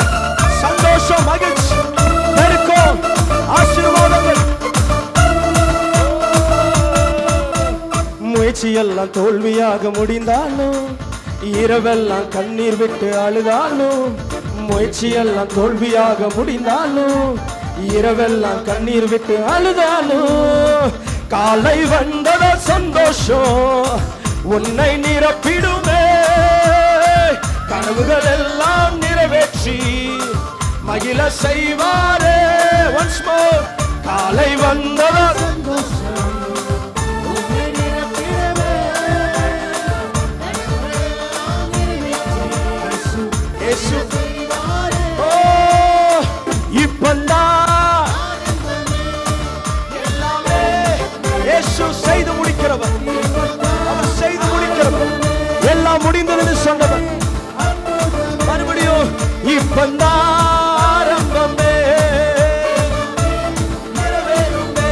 சந்தோஷம், மகிழ்ச்சி, நெருக்கம், ஆசீர்வாதங்கள். முயற்சி எல்லாம் தோல்வியாக முடிந்தாலும், இரவெல்லாம் கண்ணீர் விட்டு அழுதாலும், முயற்சி எல்லாம் தோல்வியாக முடிந்தாலும், இரவெல்லாம் கண்ணீர் விட்டு அழுதாலும், காலை வந்தத சந்தோஷம் உன்னை நிரப்பிடுமே. கனவுகள் எல்லாம் நிறைவேற்றி மகிழ செய்வாரே. once more காலை வந்தத சந்தோஷம் உன்னை நிரப்பிடுமே. இயேசு இப்பந்தான் எல்லாமே இயேசு செய்து முடிக்கிறவர். அவர் செய்து முடிக்கிறவர். எல்லாம் முடிந்ததுன்னு சொன்னவர். மறுபடியும் இப்பந்தான் ஆரம்பமே நிறைவேறுமே.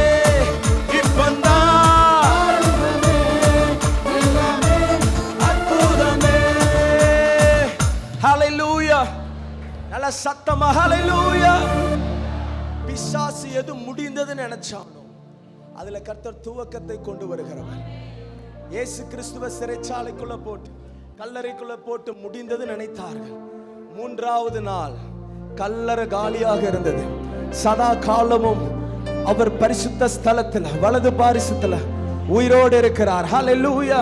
இப்பந்தான் எல்லாமே அற்புதமே. ஹல்லேலூயா. நல்ல சத்தமா ஹல்லேலூயா. பிசாசு எது முடிந்ததுன்னு நினைச்சானோ அதுல கர்த்தர் துவக்கத்தை கொண்டு வருகிறவர். இயேசு கிறிஸ்துவ சிறைச்சாலைக்குள்ள போட்டு கல்லறைக்குள்ள போட்டு முடிந்தது நினைத்தார்கள். மூன்றாவது நாள் கல்லறை காலியாக இருந்தது. சதா காலமும் அவர் பரிசுத்த ஸ்தலத்துல வலது பாரிசத்துல உயிரோடு இருக்கிறார். ஹல்லேலூயா.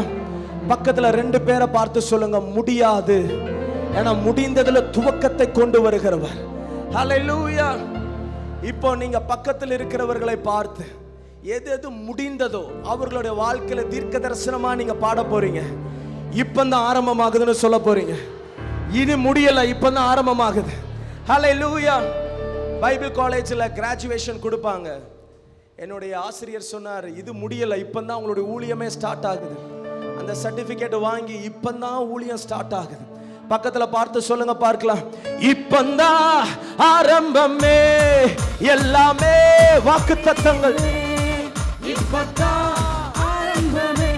பக்கத்துல 2 பேரை பார்த்து சொல்லுங்க, முடியாது. ஏன்னா முடிந்ததுல துவக்கத்தை கொண்டு வருகிறவர். ஹல்லேலூயா. இப்போ நீங்க பக்கத்தில் இருக்கிறவர்களை பார்த்து எது எது முடிந்ததோ அவர்களுடைய வாழ்க்கையில தீர்க்க தரிசனமா நீங்க பாட போறீங்க. இப்பந்தான் ஆரம்பமாகுதுன்னு சொல்ல போறீங்க. இது முடியல, இப்பந்தான் ஆரம்பமாகுது. ஹல்லேலூயா. பைபிள் காலேஜ்ல கிராஜுவேஷன் கொடுப்பாங்க. என்னுடைய ஆசிரியர் சொன்னார், இது முடியல, இப்பந்தான் உங்களுடைய ஊழியமே ஸ்டார்ட் ஆகுது. அந்த சர்டிபிகேட் வாங்கி இப்பந்தான் ஊழியம் ஸ்டார்ட் ஆகுது. பக்கத்துல பார்த்து சொல்லுங்க பார்க்கலாம், இப்பந்தான் ஆரம்பமே எல்லாமே வாக்குத்தத்தங்கள். இப்பந்தான் ஆரம்பமே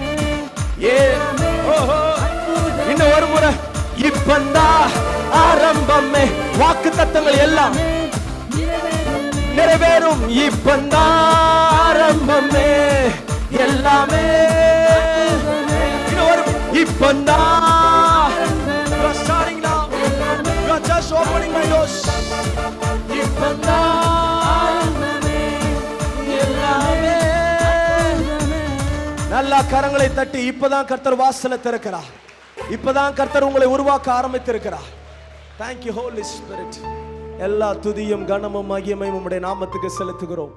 இன்னும் ஒரு முறை, இப்பந்தான் ஆரம்பமே வாக்குத்தத்தங்கள் எல்லாம் நிறைவேறும். இப்பந்தான் ஆரம்பமே எல்லாமே இன்னும் ஒரு இப்பந்தான். You are starting now. You are just opening my doors. நல்லா கரங்களை தட்டி, இப்பதான் கர்த்தர் வாசலை திறக்கிறார். இப்பதான் கர்த்தர் உங்களை உருவாக்க ஆரம்பித்திருக்கிறார். Thank you Holy Spirit. எல்லா துதியும் கனமும் மகிமையும் உம்முடைய நாமத்துக்கு செலுத்துகிறோம்.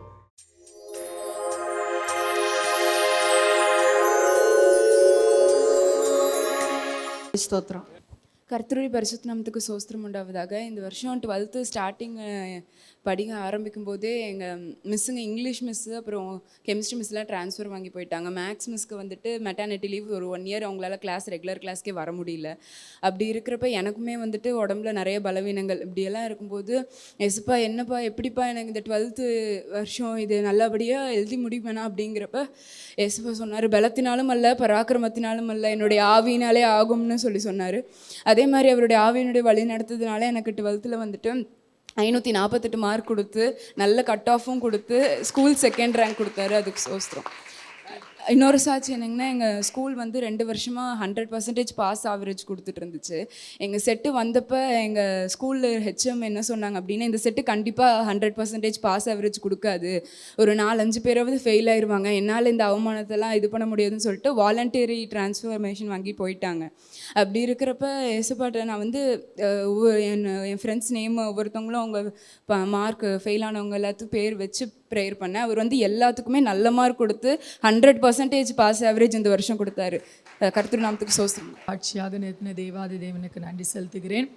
ஸ்தோத்திரம். கர்த்தருடைய பரிசுத்த நாமத்துக்கு ஸ்தோத்திரம் உண்டாவதாக. இந்த வருஷம் 12th ஸ்டார்டிங் படிக்க ஆரம்பிக்கும் போதே எங்கள் மிஸ்ஸுங்க, இங்கிலீஷ் மிஸ்ஸு அப்புறம் கெமிஸ்ட்ரி மிஸ்லாம் ட்ரான்ஸ்ஃபர் வாங்கி போயிட்டாங்க. மேக்ஸ் மிஸ்க்கு வந்துட்டு மெட்டர்னிட்டி லீவ் ஒரு 1 year அவங்களால ரெகுலர் கிளாஸ்க்கே வர முடியல. அப்படி இருக்கிறப்ப எனக்குமே வந்துட்டு உடம்புல நிறைய பலவீனங்கள் இப்படியெல்லாம் இருக்கும்போது, எஸ்ப்பா என்னப்பா எப்படிப்பா எனக்கு இந்த 12th வருஷம் இது நல்லபடியாக எழுதி முடிப்பேனா அப்படிங்கிறப்ப எஸ்ப்பா சொன்னார், பலத்தினாலும் அல்ல பராக்கிரமத்தினாலும் அல்ல என்னுடைய ஆவியினாலே ஆகும்னு சொன்னார். அதே மாதிரி அவருடைய ஆவியினுடைய வழி நடத்ததுனால எனக்கு 12th வந்துட்டு 548 மார்க் கொடுத்து நல்ல கட் ஆஃபும் கொடுத்து ஸ்கூல் 2nd ரேங்க் கொடுத்தாரு. அதுக்கு சோஸ்திரம். இன்னொரு சாட்சி என்னங்கன்னா, எங்கள் ஸ்கூல் வந்து 2 வருஷமாக 100% பாஸ் ஆவரேஜ் கொடுத்துட்டு இருந்துச்சு. எங்கள் செட்டு வந்தப்போ எங்கள் ஸ்கூலில் ஹெச்எம் என்ன சொன்னாங்க அப்படின்னா, இந்த செட்டு கண்டிப்பாக 100% பாஸ் ஆவரேஜ் கொடுக்காது, ஒரு 4-5 பேராவது ஃபெயில் ஆயிடுவாங்க, என்னால் இந்த அவமானத்தெல்லாம் இது பண்ண முடியாதுன்னு சொல்லிட்டு வாலண்டரி ட்ரான்ஸ்ஃபர்மேஷன் வாங்கி போயிட்டாங்க. அப்படி இருக்கிறப்ப ஏசப்பாட்ட நான் வந்து என் ஃப்ரெண்ட்ஸ் நேம் ஒவ்வொருத்தவங்களும் அவங்க மார்க் ஃபெயில் ஆனவங்க எல்லாத்துக்கும் பேர் வச்சு ப்ரேயர் பண்ணேன். அவர் வந்து எல்லாத்துக்குமே நல்ல மார்க் கொடுத்து 100% பாஸ் ஆவரேஜ் இந்த வருஷம் கொடுத்தாரு. கர்த்தர் நாமத்துக்கு ஸ்தோத்திரம். சாட்சியாக நிறுத்தின தேவாதி தேவனுக்கு நன்றி செலுத்துகிறேன்.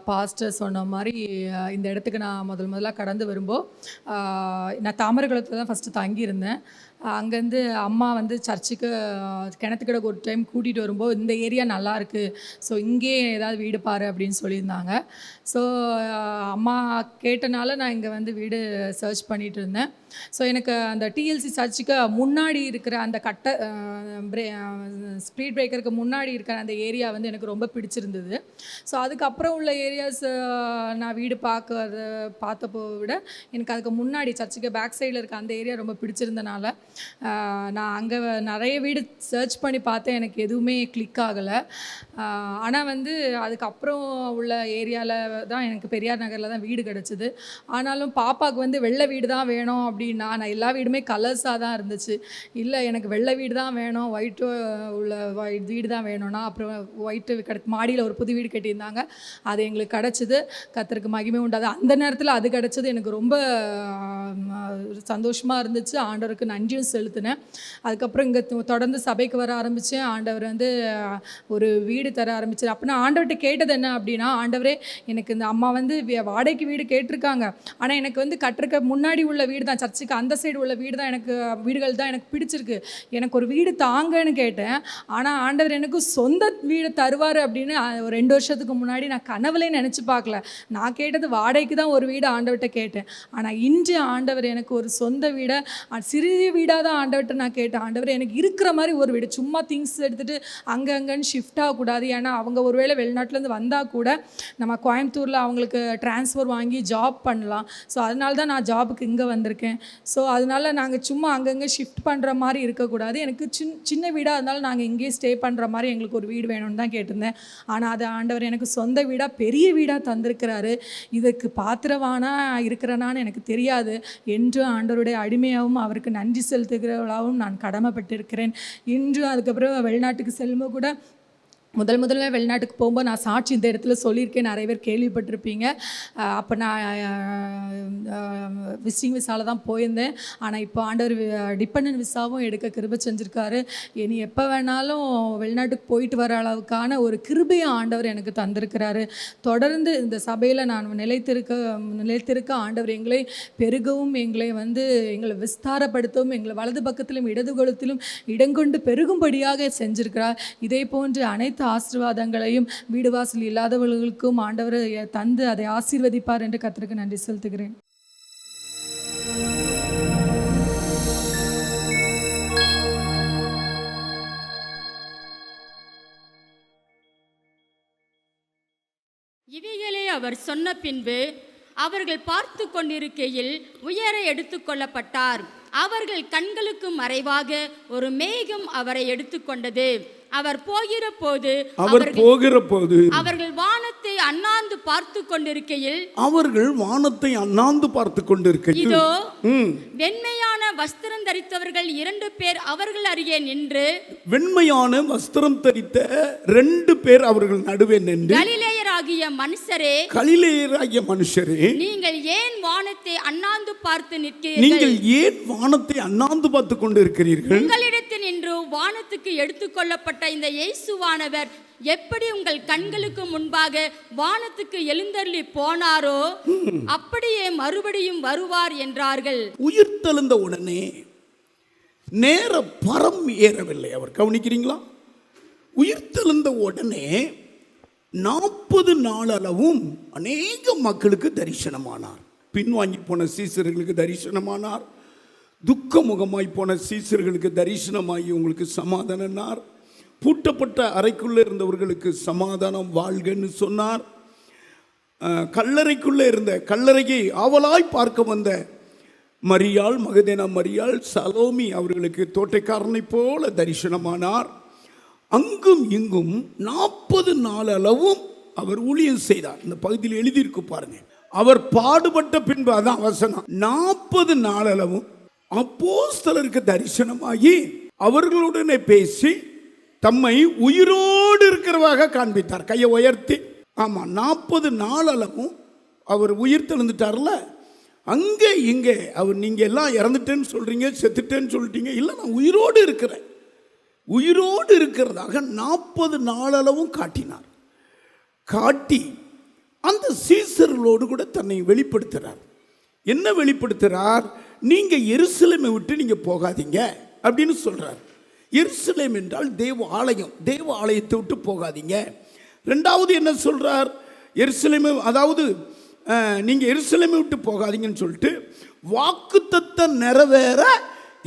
பாஸ்டர் சொன்ன மாதிரி இந்த இடத்துக்கு நான் முதலாக கடந்து வரும்போது நான் தாமரகுளத்தில் தான் ஃபஸ்ட்டு தங்கியிருந்தேன். அங்கேருந்து அம்மா வந்து சர்ச்சுக்கு கிணத்துக்கிட ஒரு டைம் கூட்டிகிட்டு வரும்போது இந்த ஏரியா நல்லா இருக்குது, ஸோ இங்கே ஏதாவது வீடு பாரு அப்படின்னு சொல்லியிருந்தாங்க. ஸோ அம்மா கேட்டனால நான் இங்கே வந்து வீடு சர்ச் பண்ணிகிட்டு இருந்தேன். ஸோ எனக்கு அந்த டிஎல்சி சர்ச்சுக்கு முன்னாடி இருக்கிற அந்த ஸ்பீட் பிரேக்கருக்கு முன்னாடி இருக்கிற அந்த ஏரியா வந்து எனக்கு ரொம்ப பிடிச்சிருந்தது. ஸோ அதுக்கப்புறம் உள்ள ஏரியாஸ் நான் வீடு பார்த்தப்போ விட எனக்கு அதுக்கு முன்னாடி சர்ச்சுக்கு பேக் சைடில் இருக்க அந்த ஏரியா ரொம்ப பிடிச்சிருந்தனால நான் அங்கே நிறைய வீடு சர்ச் பண்ணி பார்த்தேன், எனக்கு எதுவுமே கிளிக் ஆகலை. ஆனால் வந்து அதுக்கப்புறம் உள்ள ஏரியாவில் தான் எனக்கு பெரியார் நகரில் தான் வீடு கிடச்சிது. ஆனாலும் பாப்பாவுக்கு வந்து வெள்ளை வீடு தான் வேணும் அப்படின்னா, நான் எல்லா வீடுமே கலர்ஸாக தான் இருந்துச்சு. இல்லை எனக்கு வெள்ளை வீடு தான் வேணும், ஒயிட்டு உள்ள வீடு தான் வேணும்னா அப்புறம் ஒயிட்டு மாடியில் ஒரு புது வீடு கட்டியிருந்தாங்க, அது எங்களுக்கு கிடச்சிது. கர்த்தருக்கு மகிமை உண்டாது. அந்த நேரத்தில் அது கிடச்சது எனக்கு ரொம்ப சந்தோஷமாக இருந்துச்சு. ஆண்டவருக்கு நன்றியும் செலுத்தினேன். அதுக்கப்புறம் இங்கே தொடர்ந்து சபைக்கு வர ஆரம்பித்தேன். ஆண்டவர் வந்து ஒரு வீடு தர ஆரம்பித்தார். அப்போ நான் ஆண்டவர்கிட்ட கேட்டது என்ன அப்படின்னா, ஆண்டவரே எனக்கு இந்த அம்மா வந்து வாடகைக்கு வீடு கேட்டிருக்காங்க, ஆனால் எனக்கு வந்து கட்டிருக்க முன்னாடி உள்ள வீடு தான், சர்ச்சுக்கு அந்த சைடு உள்ள வீடு தான் எனக்கு வீடுகள் தான் எனக்கு பிடிச்சிருக்கு, எனக்கு ஒரு வீடு தாங்கன்னு கேட்டேன். ஆனால் ஆண்டவர் எனக்கு சொந்த வீடு தருவார் அப்படின்னு ஒரு 2 வருஷத்துக்கு முன்னாடி நான் கனவுலே நினச்சி பார்க்கல. நான் கேட்டது வாடகைக்கு தான் ஒரு வீடு ஆண்டவர்கிட்ட கேட்டேன். ஆனால் இன்று ஆண்டவர் எனக்கு ஒரு சொந்த வீடை, சிறிய வீடாக தான் ஆண்டவர்கிட்ட நான் கேட்டேன். ஆண்டவர் எனக்கு இருக்கிற மாதிரி ஒரு வீடு, சும்மா திங்ஸ் எடுத்துகிட்டு அங்கன்னு ஷிஃப்ட் ஆகக்கூடாது. ஏன்னா அவங்க ஒருவேளை வெளிநாட்டிலேருந்து வந்தால் கூட நம்ம கோயம்புத்தூரில் அவங்களுக்கு ட்ரான்ஸ்ஃபர் வாங்கி ஜாப் பண்ணலாம். ஸோ அதனால தான் நான் ஜாபுக்கு இங்கே வந்திருக்கேன். ஸோ அதனால் நாங்கள் சும்மா அங்கங்கே ஷிஃப்ட் பண்ணுற மாதிரி இருக்கக்கூடாது, எனக்கு சின்ன வீடாக இருந்தாலும் நாங்கள் இங்கேயே ஸ்டே பண்ணுற மாதிரி எங்களுக்கு ஒரு வீடு வேணும்னு தான் கேட்டிருந்தேன். ஆனால் அது ஆண்டவர் எனக்கு சொந்த வீடாக பெரிய வீடாக தந்திருக்கிறாரு. இதுக்கு பாத்திரவானா இருக்கிறனான்னு எனக்கு தெரியாது என்று ஆண்டவருடைய அடிமையாகவும் அவருக்கு நன்றி செலுத்துகிறவளாகவும் நான் கடமைப்பட்டிருக்கிறேன். இன்று அதுக்கப்புறம் வெளிநாட்டுக்கு செல்லும்போது கூட முதல்ல வெளிநாட்டுக்கு போகும்போது நான் சாட்சி இந்த இடத்துல சொல்லியிருக்கேன், நிறைய பேர் கேள்விப்பட்டிருப்பீங்க. அப்போ நான் விசிட்டிங் விசாவில் தான் போயிருந்தேன். ஆனால் இப்போ ஆண்டவர் டிபெண்டன்ட் விசாவும் எடுக்க கிருபை செஞ்சுருக்காரு. இனி எப்போ வேணாலும் வெளிநாட்டுக்கு போயிட்டு வர அளவுக்கான ஒரு கிருபையை ஆண்டவர் எனக்கு தந்திருக்கிறாரு. தொடர்ந்து இந்த சபையில் நான் நிலைத்திருக்க ஆண்டவர் எங்களை பெருகவும் எங்களை விஸ்தாரப்படுத்தவும் எங்களை வலது பக்கத்திலும் இடது கழுத்திலும் இடங்கொண்டு பெருகும்படியாக செஞ்சிருக்கிறார். இதே போன்று அனைத்து ஆசீர்வாதங்களையும் வீடு வாசல் இல்லாதவர்களுக்கும் ஆண்டவர் தந்து அதை ஆசீர்வதிப்பார் என்று கர்த்தருக்கு நன்றி செலுத்துகிறேன். இவைகளை அவர் சொன்ன பின்பு அவர்கள் பார்த்து கொண்டிருக்கையில் உயர எடுத்துக்கொள்ளப்பட்டார். அவர்கள் கண்களுக்கு மறைவாக ஒரு மேகம் அவரை எடுத்துக்கொண்டது. அவர் போகிற போது அவர்கள் வானத்தை அண்ணாந்து பார்த்து கொண்டிருக்கையில் இதோ வெண்மையான வஸ்திரம் தரித்தவர்கள் 2 பேர் அவர்கள் அருகே நின்று, வெண்மையான வஸ்திரம் தரித்த 2 பேர் அவர்கள் நடுவே நின்று, கலிலேயராகிய மனுஷரே, நீங்கள் ஏன் வானத்தை அண்ணாந்து பார்த்து கொண்டிருக்கிறீர்கள்? உங்களிடத்தில் நின்று வானத்துக்கு எடுத்துக்கொள்ளப்பட்ட இந்த இயேசுவானவர் எப்படி உங்கள் கண்களுக்கு முன்பாக வானத்துக்கு எழுந்தருளி போனாரோ அப்படியே மறுபடியும் வருவார் என்றார்கள். உயிர்த்தெழுந்த உடனே நேர பரம் ஏறவில்லை அவர். கவனிக்கிறீங்களா? உயிர்த்தெழுந்த உடனே 40 நாள் அளவும் அநேக மக்களுக்கு தரிசனமானார். பின்வாங்கி போன சீசர்களுக்கு தரிசனமானார். துக்கமுகமாய் போன சீசர்களுக்கு தரிசனமாகி உங்களுக்கு சமாதானார். பூட்டப்பட்ட அறைக்குள்ளே இருந்தவர்களுக்கு சமாதானம் வாழ்கன்னு சொன்னார். கல்லறைக்குள்ளே இருந்த, கல்லறையை ஆவலாய் பார்க்க வந்த மரியாள், மகதேனா மரியாள், சலோமி அவர்களுக்கு தோட்டைக்காரனை போல தரிசனமானார். அங்கும் இங்கும் 40 நாள் அளவும் அவர் ஊழியம் செய்தார். இந்த பகுதியில் எழுதியிருக்கு பாருங்க. அவர் பாடுபட்ட பின்பு, அதான் வசனம், 40 நாள் அளவும் அப்போஸ்தலருக்கு தரிசனமாகி அவர்களுடனே பேசி தம்மை உயிரோடு இருக்கிறவாக காண்பித்தார். கையை உயர்த்தி. ஆமா, 40 நாள் அளவும் அவர் உயிர் தெழுந்துட்டார்ல. அங்கே இங்கே அவர், நீங்க எல்லாம் இறந்துட்டேன்னு சொல்றீங்க, செத்துட்டேன்னு சொல்லிட்டீங்க. இல்லை, நான் உயிரோடு இருக்கிறேன். உயிரோடு இருக்கிறதாக 40 நாளளவும் காட்டினார். காட்டி அந்த சீசர்களோடு கூட தன்னை வெளிப்படுத்துகிறார். என்ன வெளிப்படுத்துகிறார்? நீங்க எருசலேமை விட்டு நீங்க போகாதீங்க அப்படின்னு சொல்றார். எருசலேம் என்றால் தேவ ஆலயம். தேவ ஆலயத்தை விட்டு போகாதீங்க. ரெண்டாவது என்ன சொல்றார்? எருசலேமை, அதாவது நீங்க எருசலேமை விட்டு போகாதீங்கன்னு சொல்லிட்டு, வாக்குத்தத்தம் நிறைவேற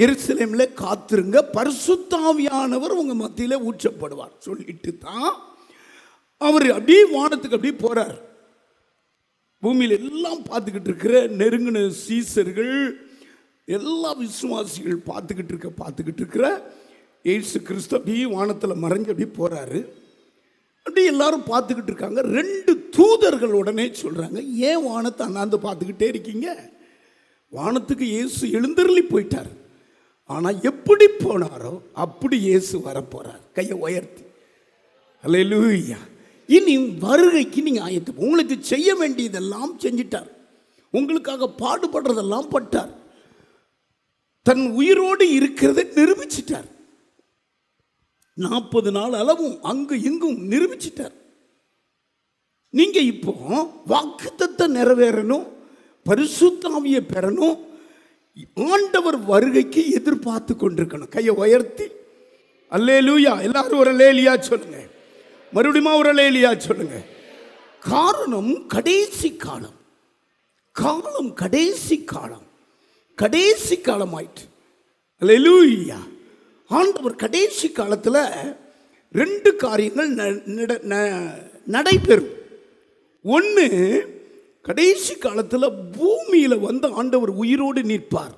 எருசலேமில் காத்திருங்க, பரிசுத்த ஆவியானவர் உங்க மத்தியில ஊற்றப்படுவார் சொல்லிட்டு தான் அவர் அப்படியே வானத்துக்கு அப்படியே போறார். பூமியில் எல்லாம் பார்த்துக்கிட்டு இருக்கிற நெருங்கின சீசர்கள், எல்லா விசுவாசிகள் பார்த்துக்கிட்டு இருக்கிற இயேசு கிறிஸ்து அப்படியே வானத்தில் மறைஞ்சு அப்படியே போறாரு. அப்படியே எல்லாரும் பார்த்துக்கிட்டு இருக்காங்க. 2 தூதர்கள் உடனே சொல்றாங்க, ஏன் வானத்தை அண்ணாந்து பார்த்துக்கிட்டே இருக்கீங்க? வானத்துக்கு இயேசு எழுந்தருளி போயிட்டார். ஆனா எப்படி போனாரோ அப்படி இயேசு வரப்போறார். கையை உயர்த்தி அல்லேலூயா. இனி வருகைக்கு நீங்க ஆயத்தம். உங்களுக்கு செய்ய வேண்டியதெல்லாம் செஞ்சிட்டார். உங்களுக்காக பாடுபடுறதெல்லாம் பட்டார். தன் உயிரோடு இருக்கிறதை நிரூபிச்சிட்டார். 40 நாள் அளவும் அங்கு இங்கும் நிரூபிச்சிட்டார். நீங்க இப்போ வாக்குத்தத்தத்தை நிறைவேறணும், பரிசுத்த ஆவியை பெறணும், ஆண்டவர் வருகைக்கு எதிர்பார்த்து கொண்டிருக்கணும். கையை உயர்த்தி அல்லேலூயா. எல்லாரும் ஒரு அல்லேலியா சொல்லுங்க. மறுபடியும் ஒரு அல்லேலியா சொல்லுங்க. காரணம் கடைசி காலம். காலம் கடைசி காலம். கடைசி காலம் ஆயிற்று. அல்லேலூயா. ஆண்டவர் கடைசி காலத்தில் 2 காரியங்கள் நடைபெறும். ஒன்று, கடைசி காலத்தில் பூமியில் வந்து ஆண்டவர் உயிரோடு நிற்பார்.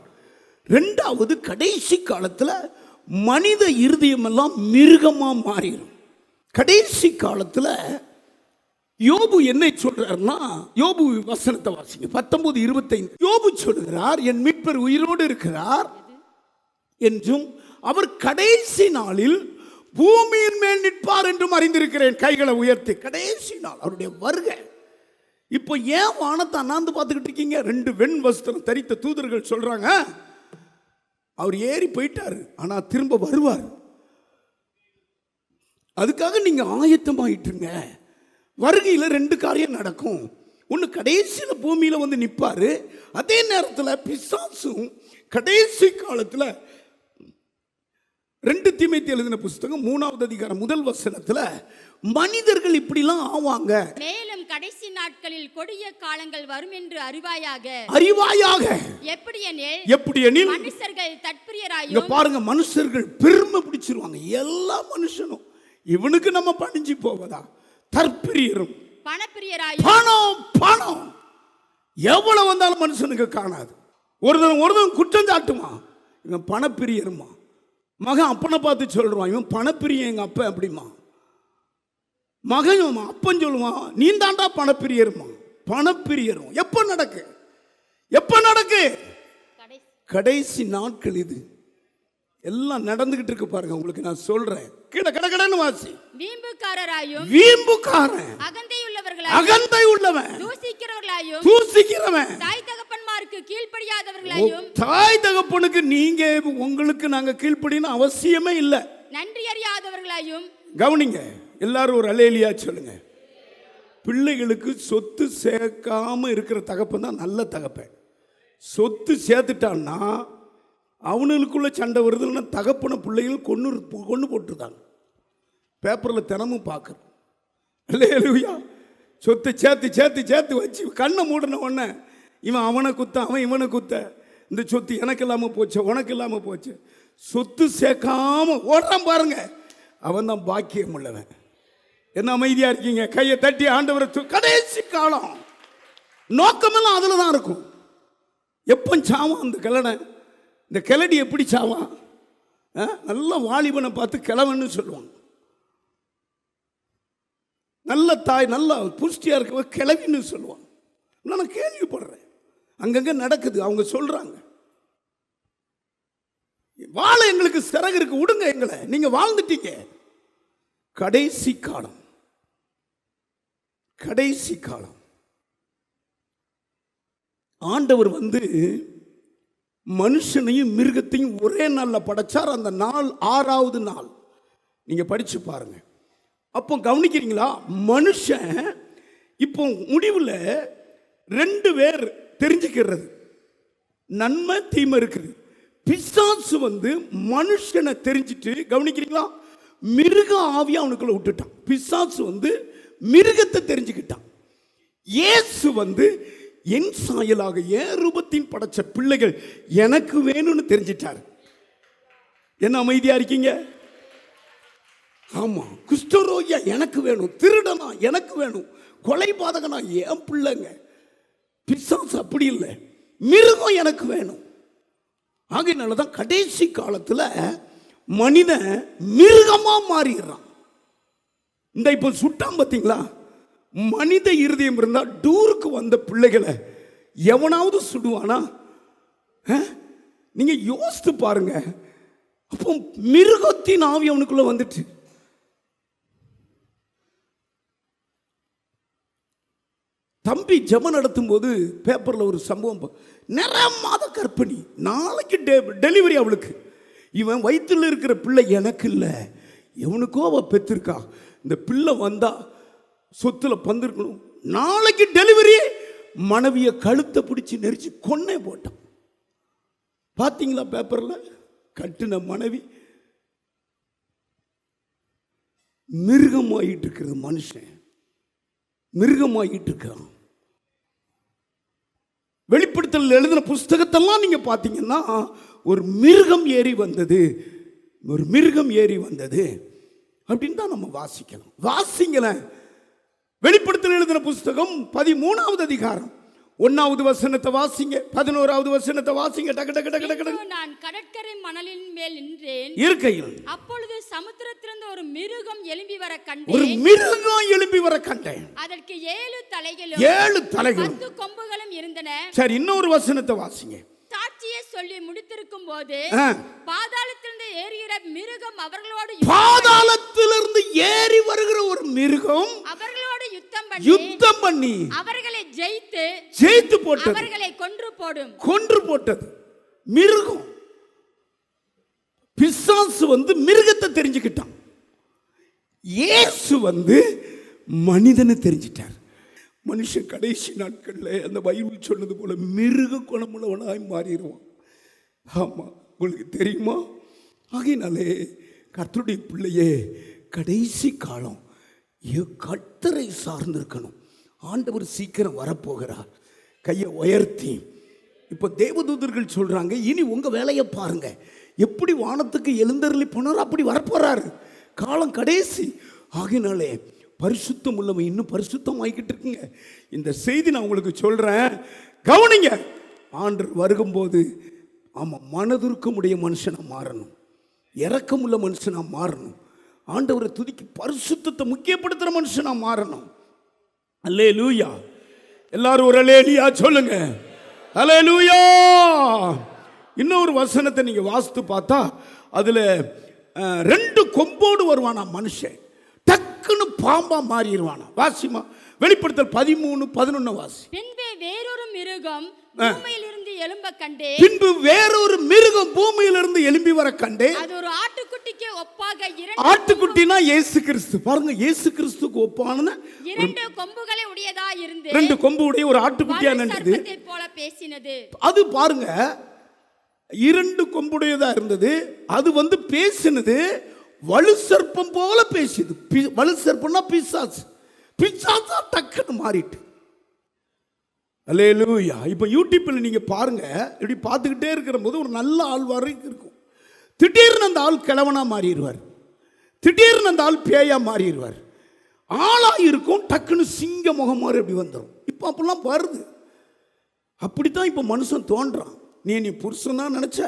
2வது, கடைசி காலத்தில் மனித இருதயமெல்லாம் மிருகமாக மாறிடும். கடைசி காலத்தில் யோபு என்ன சொல்றாருன்னா, யோபு வசனத்தை வாசிங்க, 19:25. யோபு சொல்கிறார், என் மீட்பர் உயிரோடு இருக்கிறார் என்றும் அவர் கடைசி நாளில் பூமியின் மேல் நிற்பார் என்றும் அறிந்திருக்கிறேன். கைகளை உயர்த்தி. கடைசி நாள் அவருடைய வருகை. இப்போ ஏன் வானத்தை அண்ணாந்து பார்த்துக்கிட்டு இருக்கீங்க? 2 வெண் வஸ்திரம் தரித்த தூதர்கள் சொல்றாங்க, அவர் ஏறி போயிட்டாரு, ஆனா திரும்ப வருவார். அதுக்காக நீங்க ஆயத்தமாயிட்டுங்க. வருகையில் 2 காரியம் நடக்கும். ஒன்று, கடைசியில் பூமியில் வந்து நிற்பாரு. அதே நேரத்தில் பிசாசும் கடைசி காலத்தில் 2 தீமோத்தேயு எழுதின புத்தகம் 3வது அதிகாரம் 1 வசனத்தில் மனிதர்கள் இப்படிலாம் ஆவாங்க. மேலும் கடைசி நாட்களில் கொடிய காலங்கள் வரும் என்று அறிவாயாக. எப்படி எனில் மனுஷர்கள் தற்பிரியராயும். பாருங்க, மனுஷர்கள் பெருமை பிடிச்சிருவாங்க. எல்லா மனுஷனும் இவனுக்கு நம்ம பணிஞ்சு போவதா? தற்பிரியரும் பணப்பிரியராயும். பணம் எவ்வளவு வந்தாலும் மனுஷனுக்கு காணாது. ஒருத்தன் குற்றம் சாட்டுமா, இவன் பணப்பிரியருமா. மகன் அப்பனை பார்த்து சொல்றான், இவன் பணப்பிரிய, எங்க அப்ப அப்படிமா. மகன் அப்பன் சொல்லுவான், நீ தாண்டா பணப்பிரியருமா. பணப்பிரியரும் எப்ப நடக்கு? கடைசி நாட்கள் இது. எல்லாம் நடந்துகிட்டு இருக்கு பாருங்க. உங்களுக்கு நான் சொல்றேன், கடன்னு வாசி. வீம்புக்காரன், அகந்தை உள்ளவன், தூசிக்கிறவன், தாய் தகப்பன்மாருக்கு கீழ்ப்படியாதவர்களாயும். தாய் தகப்பனுக்கு நீங்க உங்களுக்கு நாங்க கீழ்ப்படின்னு அவசியமே இல்லை. நன்றி அறியாதவர்களாயும். கவனிங்க, எல்லாரும் ஒரு அல்லேலியா சொல்லுங்க. பிள்ளைகளுக்கு சொத்து சேர்க்காம இருக்கிற தகப்பன் தான் நல்ல தகப்பன். சொத்து சேர்த்துட்டான்னா அவனுக்குள்ள சண்டை வருதுன்னா தகப்பன பிள்ளைகள் கொண்டு போட்டுருந்தாங்க. பேப்பரில் தினமும் பார்க்குறோம். அல்லேலூயா. சொத்தை சேர்த்து வச்சு கண்ணை மூடின உடனே இவன் அவனை குத்த, அவன் இவனை குத்த. இந்த சொத்து எனக்கு இல்லாமல் போச்சு, உனக்கு இல்லாமல் போச்சு. சொத்து சேர்க்காம ஓடுறான் பாருங்க, அவன் தான் பாக்கியம் உள்ளவன். என்ன அமைதியா இருக்கீங்க? கையை தட்டி ஆண்டவரை. கடைசி காலம் நோக்கமெல்லாம் அதில் தான் இருக்கும். எப்போ சாவான் அந்த கிழனை? இந்த கிழடி எப்படி சாவான்? நல்ல வாலிபனை பார்த்து கிழவன்னு சொல்லுவாங்க. நல்ல தாய் நல்ல புஷ்டியாக இருக்க கிழவின்னு சொல்லுவாங்க. நான் கேள்விப்படுறேன், அங்கங்கே நடக்குது, அவங்க சொல்கிறாங்க. வாழ எங்களுக்கு சிறகு இருக்கு, விடுங்க எங்களை, நீங்கள் வாழ்ந்துட்டீங்க. கடைசி காலம், கடைசி காலம். ஆண்டவர் மனுஷனையும் மிருகத்தையும் ஒரே நாளில் படைச்சார். அந்த நாள் 6வது நாள். நீங்க படிச்சு பாருங்க. அப்போ கவனிக்கிறீங்களா? மனுஷன் இப்போ முடிவில் 2 பேர் தெரிஞ்சுக்கிறது, நன்மை தீமை இருக்குது. பிசாசு மனுஷனை தெரிஞ்சிட்டு, கவனிக்கிறீங்களா, மிருக ஆவியா அவனுக்குள்ள விட்டுட்டான். பிசாசு மிருகத்தை தெரிஞ்சுக்கிட்டான். இயேசு என் சாயலாக என் ரூபத்தின் படைச்ச பிள்ளைகள் எனக்கு வேணும்னு தெரிஞ்சிட்டார். என்ன அமைதியா இருக்கீங்க? ஆமா, குஷ்டரோகியா எனக்கு வேணும், திருடனா எனக்கு வேணும், கொலை பாதகனா என் பிள்ளைங்க. பிசாசு அப்படி இல்லை, மிருகம் எனக்கு வேணும். ஆகையினாலதான் கடைசி காலத்துல மனிதன் மிருகமா மாறிடுறான். இந்த இப்போ சுட்டான் பார்த்தீங்களா? மனித இருதயம் இருந்தா டூருக்கு வந்த பிள்ளைகளை எவனாவது சுடுவானா? நீங்க யோசித்து பாருங்க. அப்போ மிருகத்தின் ஆவி அவனுக்குள்ள வந்துட்டு. தம்பி ஜெபம் நடத்தும் போது பேப்பர்ல ஒரு சம்பவம், நிறைய மாத கர்ப்பிணி, நாளைக்கு டெலிவரி அவளுக்கு. இவன் வயிற்றுல இருக்கிற பிள்ளை எனக்கு இல்லை, எவனுக்கோ அவ பெற்றிருக்கா. இந்த பிள்ளை வந்தா சொத்துல பந்திருக்கணும், நாளைக்கு டெலிவரி. மனைவிய கழுத்தை பிடிச்சி நெரிச்சு கொன்னே போட்டான். பார்த்தீங்களா பேப்பர்ல? கட்டின மனைவி மிருகமாயிட்டு இருக்கிறது. மனுஷன் மிருகமாயிட்டு இருக்கிறான். வெளிப்படுத்தல் எழுதின புஸ்தகத்தெல்லாம் நீங்க பார்த்தீங்கன்னா ஒரு மிருகம் ஏறி வந்தது, ஒரு மிருகம் ஏறி வந்தது அப்படின்னு தான் நம்ம வாசிக்கணும். வாசிங்கள. வெளிப்படுத்தல் எழுதின புஸ்தகம் 13வது அதிகாரம் 1வது வசனத்தை வாசிங்க, 11வது வசனத்தை வாசிங்க. டக்கு டக்கு டக்கு டக்கு. நான் கடற்கரை மணலின் மேல் நின்றேன் இருக்கையில், அப்பொழுது சமுத்திரத்திலிருந்து ஒரு மிருகம் எழும்பி வர கண்டேன். ஒரு மிருகம் எழும்பி வர கண்டேன். அதற்கு 7 தலைகளும் 7 தலைகளும் 10 கொம்புகளும் இருந்தன. சரி, இன்னொரு வசனத்தை வாசிங்க. சாட்சியை சொல்லி முடித்திருக்கும் போது பாதாளத்திலிருந்து ஏறுகிற மிருகம் அவர்களோடு பாதாளத்திலிருந்து ஏறி வருகிற ஒரு மிருகம் அவர்களோடு யுத்தம் பண்ணி அவர்களை ஜெயித்து போட்டது, அவர்களை கொன்று போட்டது. மிருகம். பிசாசு மிருகத்தை தெரிஞ்சுக்கிட்டான். இயேசு மனிதனை தெரிஞ்சிட்டார். மனுஷன் கடைசி நாட்களில் அந்த பைபிள் சொன்னது போல மிருக குணமுள்ளவனாய் மாறிடுவான். ஆமாம், உங்களுக்கு தெரியுமா? ஆகையினாலே கர்த்தருடைய பிள்ளையே, கடைசி காலம் கர்த்தரை சார்ந்திருக்கணும். ஆண்டவர் சீக்கிரம் வரப்போகிறார். கையை உயர்த்தி இப்போ தேவதூதர்கள் சொல்றாங்க, இனி உங்க வேலையை பாருங்க. எப்படி வானத்துக்கு எழுந்தருளி போனாரோ அப்படி வரப்போறாரு. காலம் கடைசி. ஆகையினாலே பரிசுத்தம் உள்ளவன் இன்னும் பரிசுத்தம் ஆகிக்கிட்டு இருக்குங்க. இந்த செய்தி நான் உங்களுக்கு சொல்றேன், கவனிங்க. ஆண்டவர் வருகும்போது ஆமாம், மனதுருக்கமுடைய மனுஷனா மாறணும், இரக்கமுள்ள மனுஷனா மாறணும், ஆண்டவரை துதிக்கு பரிசுத்தத்தை முக்கியப்படுத்துகிற மனுஷனா மாறணும். அல்லேலூயா. எல்லாரும் ஒரு அல்லேலூயா சொல்லுங்க. அல்லேலூயா. இன்னொரு வசனத்தை நீங்க வாசித்து பார்த்தா அதுல 2 கொம்போடு வருவானா மனுஷன், டக்குன்னு பாம்பா மாறிடுவானா. வாசிமா, வெளிப்படுத்தல் 13:11 வாசி. பின்பு வேறொரு மிருகம் பூமியிலிருந்து எழும்ப கண்டேன். பின்பு வேறொரு மிருகம் பூமியிலிருந்து எழும்பி வர கண்டேன். அது ஒரு ஆட்டுக்குட்டிக்கு ஒப்பாக 2 ஆட்டுக்குட்டினா இயேசு கிறிஸ்து. பாருங்க, இயேசு கிறிஸ்துக்கு ஒப்பான 2 கொம்புகளை உடையதா இருந்து 2 கொம்பு உடைய ஒரு ஆட்டுக்குட்டியா நின்றது. சர்ப்பத்தை போல பேசினது. அது பாருங்க, 2 கொம்புடையதா இருந்தது. அது பேசினது வலு சர்ப்பம் போல பேசியது. வலு சர்ப்பம்னா பிசாசு. பிசாசா டக்குன்னு மாறிட்டு. அல்லேலூயா. இப்போ யூடியூப்ல நீங்க பாருங்க, இப்படி பார்த்துக்கிட்டே இருக்கிற போது ஒரு நல்ல ஆள் வரைக்கும் இருக்கும். திடீர்னு அந்த ஆள் கிழவனா மாறிடுவார், திடீர்னு அந்த ஆள் பேயா மாறிடுவார். ஆளா இருக்கும், டக்குன்னு சிங்க முகம் மாதிரி அப்படி வந்துடும். இப்போ அப்படிலாம் வருது. அப்படித்தான் இப்போ மனுஷன் தோன்றான். நீ புருஷன் தான் நினச்ச,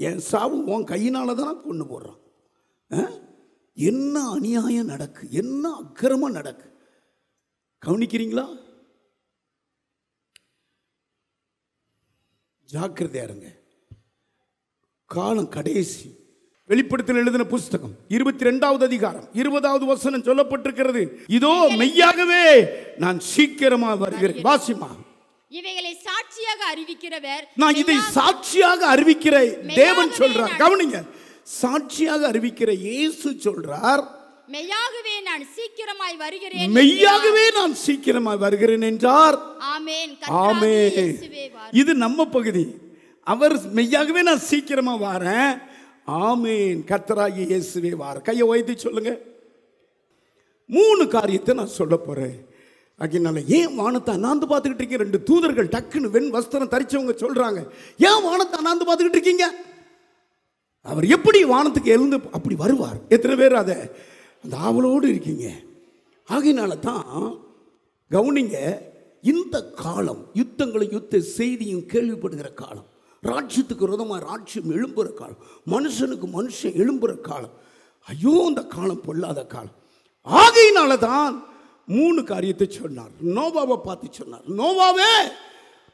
என் சாவு உன் கையினால தான் கொண்டு போடுறான். என்ன அநியாயம் நடக்கு, என்ன அக்கிரமம் நடக்கு, கவனிக்கிறீங்களா? ஜாக்கிரதையா இருங்க. காலம் கடைசி. வெளிப்படுத்தல் எழுதின புஸ்தகம் 22வது அதிகாரம் 20வது வசனம் சொல்லப்பட்டிருக்கிறது, இதோ மெய்யாகவே நான் சீக்கிரமா வருகிறேன். வாசிமா. இவைகளை சாட்சியாக அறிவிக்கிறவர், நான் இதை சாட்சியாக அறிவிக்கிற தேவன் சொல்றார். கவனிங்க, சாட்சியாக அறிவிக்கிற இயேசு சொல்றார், மெய்யாகவே நான் சீக்கிரமாய் வருகிறேன், மெய்யாகவே நான் சீக்கிரமாய் வருகிறேன் என்றார். ஆமென். ஆமென். இது நம்ம பகுதி. அவர் மெய்யாகவே நான் சீக்கிரமா வாரேன். ஆமென். கர்த்தராகிய இயேசுவே வார. கையை உயர்த்தி சொல்லுங்க. 3 காரியத்தை நான் சொல்ல போறேன். அதனால ஏன் வானத்தை அண்ணாந்து பார்த்துக்கிட்டு இருக்கீங்க? 2 தூதர்கள் டக்குன்னு வெண் வஸ்திரம் தரிச்சவங்க சொல்றாங்க, ஏன் வானத்தை அண்ணாந்து பார்த்துக்கிட்டு இருக்கீங்க? அவர் எப்படி வானத்துக்கு எழுந்து அப்படி வருவார்? எத்தனை பேர் அதை அந்த ஆவலோடு இருக்கீங்க? ஆகையினால தான் கவனிங்க, இந்த காலம் யுத்தங்களும் யுத்த செய்தியும் கேள்விப்படுகிற காலம், ராஜ்யத்துக்கு விரோதமாக ராஜ்யம் எழும்புகிற காலம், மனுஷனுக்கு மனுஷன் எழும்புகிற காலம். ஐயோ, இந்த காலம் பொல்லாத காலம். ஆகையினால தான் 3 காரியத்தை சொன்னார். நோவாவை பார்த்து சொன்னார், நோவாவே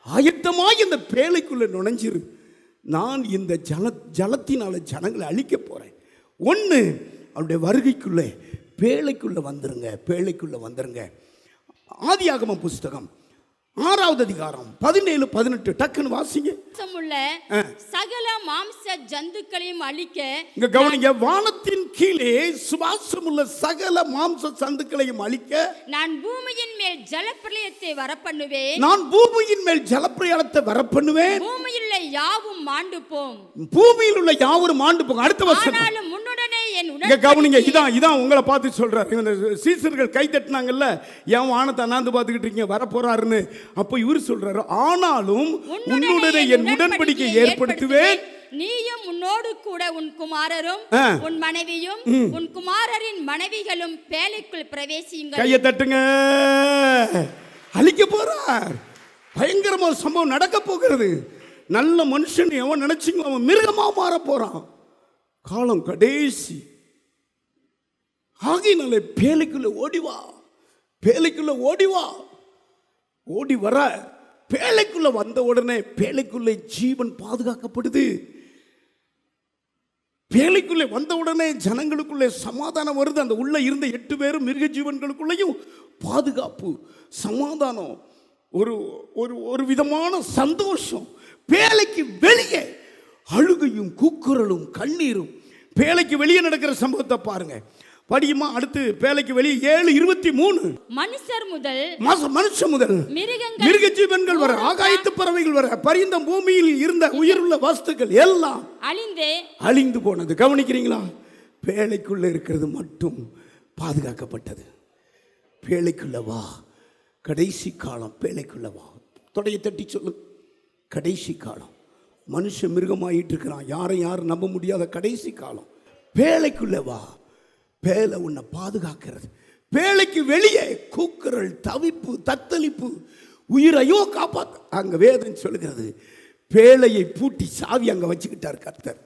ஆயத்தமாய் இந்த பேழைக்குள்ள நுழைஞ்சிரு, நான் இந்த ஜலத்தினால ஜனங்களை அழிக்க போறேன். 1, அவருடைய வருகைக்குள்ளே பேழைக்குள்ள வந்துருங்க, பேழைக்குள்ள வந்துருங்க. ஆதியாகம புஸ்தகம் 6வது அதிகாரம் 17, 18 டக்குன்னு வாசிங்க. சகல மாம்ச ஜந்துக்களையும் அழிக்க, இங்க கவனிங்க, வானத்தின் கீழே சுவாசமுள்ள சகல மாம்ச ஜந்துக்களையும் அழிக்க நான் பூமியின் மேல் ஜலப்பிரளயத்தை வரப்பண்ணுவேன், நான் பூமியின் மேல் ஜலப்பிரளயத்தை வரப்பண்ணுவேன், பூமியில் உள்ள யாவும் மாண்டு போம், பூமியில் உள்ள யாவரும் மாண்டு போங்க. அடுத்த வசனம். ஆனாலும் முன்னுடனே என் இங்க கவனிங்க, இதான் உங்களை பார்த்து சொல்றாரு. இந்த சீசர்கள் கை தட்டினாங்கல்ல, ஏன் வானத்தை அண்ணாந்து பார்த்துக்கிட்டு இருக்கீங்க, வரப்போறாருன்னு. அப்போ இவர் சொல்றாரு, ஆனாலும் உன்னுடனே என் உடன்படிக்கை ஏற்படுத்துவேன், நீயும் உன்னோடு கூட உன் குமாரரும் உன் மனைவியும் உன் குமாரரின் மனைவிகளும் பேழைக்குள் பிரவேசியுங்கள். கையை தட்டுங்க. அழிக்க போறார். பயங்கரமான சம்பவம் நடக்க போகிறது. நல்ல மனுஷன் எவன் நினைச்சீங்க, அவன் மிருகமா மாற போறான். காலம் கடைசி. ஆகையினால பேழைக்குள்ள ஓடிவா, பேழைக்குள்ள ஓடிவா. ஓடி வர பேழைக்குள்ள வந்த உடனே பேழைக்குள்ளே ஜீவன் பாதுகாக்கப்படுது. பேழைக்குள்ளே வந்த உடனே ஜனங்களுக்குள்ளே சமாதானம் வருது. அந்த உள்ள இருந்த 8 பேரும் மிருக ஜீவன்களுக்குள்ளேயும் பாதுகாப்பு, சமாதானம், ஒரு ஒரு விதமான சந்தோஷம். பேழைக்கு வெளியே அழுகையும் கூக்குரலும் கண்ணீரும். பேழைக்கு வெளியே நடக்கிற சம்பவத்தை பாருங்க. படியுமா அடுத்து. பேழைக்கு வெளியே 7:23 மனுஷர் முதல் மிருக ஜீவன்கள் வர, ஆகாயத்து பறவைகள் வர, பரிந்த பூமியில் இருந்த உயிருள்ள வஸ்துக்கள் எல்லாம் அழிந்து போனது. கவனிக்கிறீங்களா? பேழைக்குள்ள இருக்கிறது மட்டும் பாதுகாக்கப்பட்டது. பேழைக்குள்ள வா, கடைசி காலம். பேழைக்குள்ள வா. தொடைய தட்டி சொல்லு, கடைசி காலம். மனுஷன் மிருகமாயிட்டு இருக்கிறான், யாரும் நம்ப முடியாத கடைசி காலம். பேழைக்குள்ள வா, பேழை உன்னை பாதுகாக்கிறது. பேழைக்கு வெளியே கூக்குரல், தவிப்பு, தத்தளிப்பு, உயிரையோ காப்பாற்ற. அங்க வேதம் சொல்லுகிறது, பேழையை பூட்டி சாவி அங்க வச்சுக்கிட்டார் கர்த்தர்.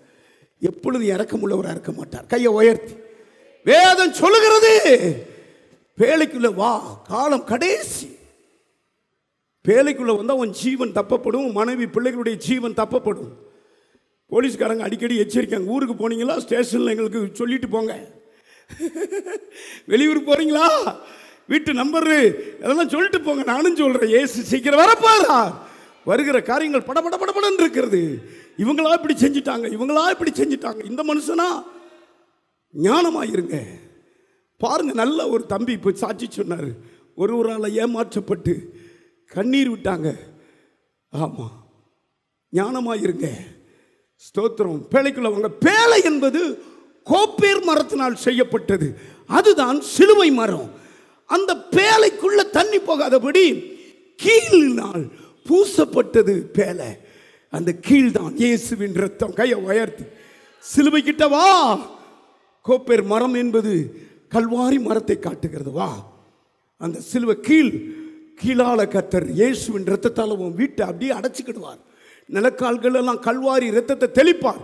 எப்பொழுது இறக்கமுள்ளவராக இருக்க மாட்டார். கையை உயர்த்தி வேதம் சொல்லுகிறது, பேழைக்குள்ள வா, காலம் கடைசி. பேழைக்குள்ள வந்தா உன் ஜீவன் தப்பப்படும், மனைவி பிள்ளைகளுடைய ஜீவன் தப்பப்படும். போலீஸ்காரங்க அடிக்கடி எச்சரிக்காங்க, ஊருக்கு போனீங்களா ஸ்டேஷன்ல எங்களுக்கு சொல்லிட்டு போங்க, வெளியூர் போறீங்களா வீட்டு நம்பர் அதெல்லாம் சொல்லிட்டு போங்க. நானும் சொல்றேன், ஏசு சீக்கிரம் வரப்பாரா. வருகிற காரியங்கள் படபடன்னு இருக்கிறது. இவங்களா இப்படி செஞ்சிட்டாங்க, இந்த மனுஷனா. ஞானமாயிருங்க. பாருங்க, நல்ல ஒரு தம்பி இப்போ சாட்சி சொன்னார். ஒருவரால் ஏமாற்றப்பட்டு கண்ணீர் விட்டாங்க. ஆமா, ஞானமாயிருங்க. ஸ்தோத்திரம். பேழைக்குள்ள வாங்க. பேழை என்பது கோப்பேர் மரத்தினால் செய்யப்பட்டது. அதுதான் சிலுவை மரம். அந்த பேழைக்குள்ள தண்ணி போகாதபடி கீழினால் பூசப்பட்டது பேழை. அந்த கீழ் தான் இயேசுவின் ரத்தம். கையை உயர்த்தி சிலுவை கிட்ட வா. கோப்பேர் மரம் என்பது கல்வாரி மரத்தை காட்டுகிறது. வா, அந்த சிலுவை கீழ் கீழால கர்த்தர் இயேசுவின் இரத்தத்தால் உன் வீட்டை அப்படியே அடைச்சிக்கிடுவார். நிலக்கால்கள் எல்லாம் கல்வாரி இரத்தத்தை தெளிப்பார்.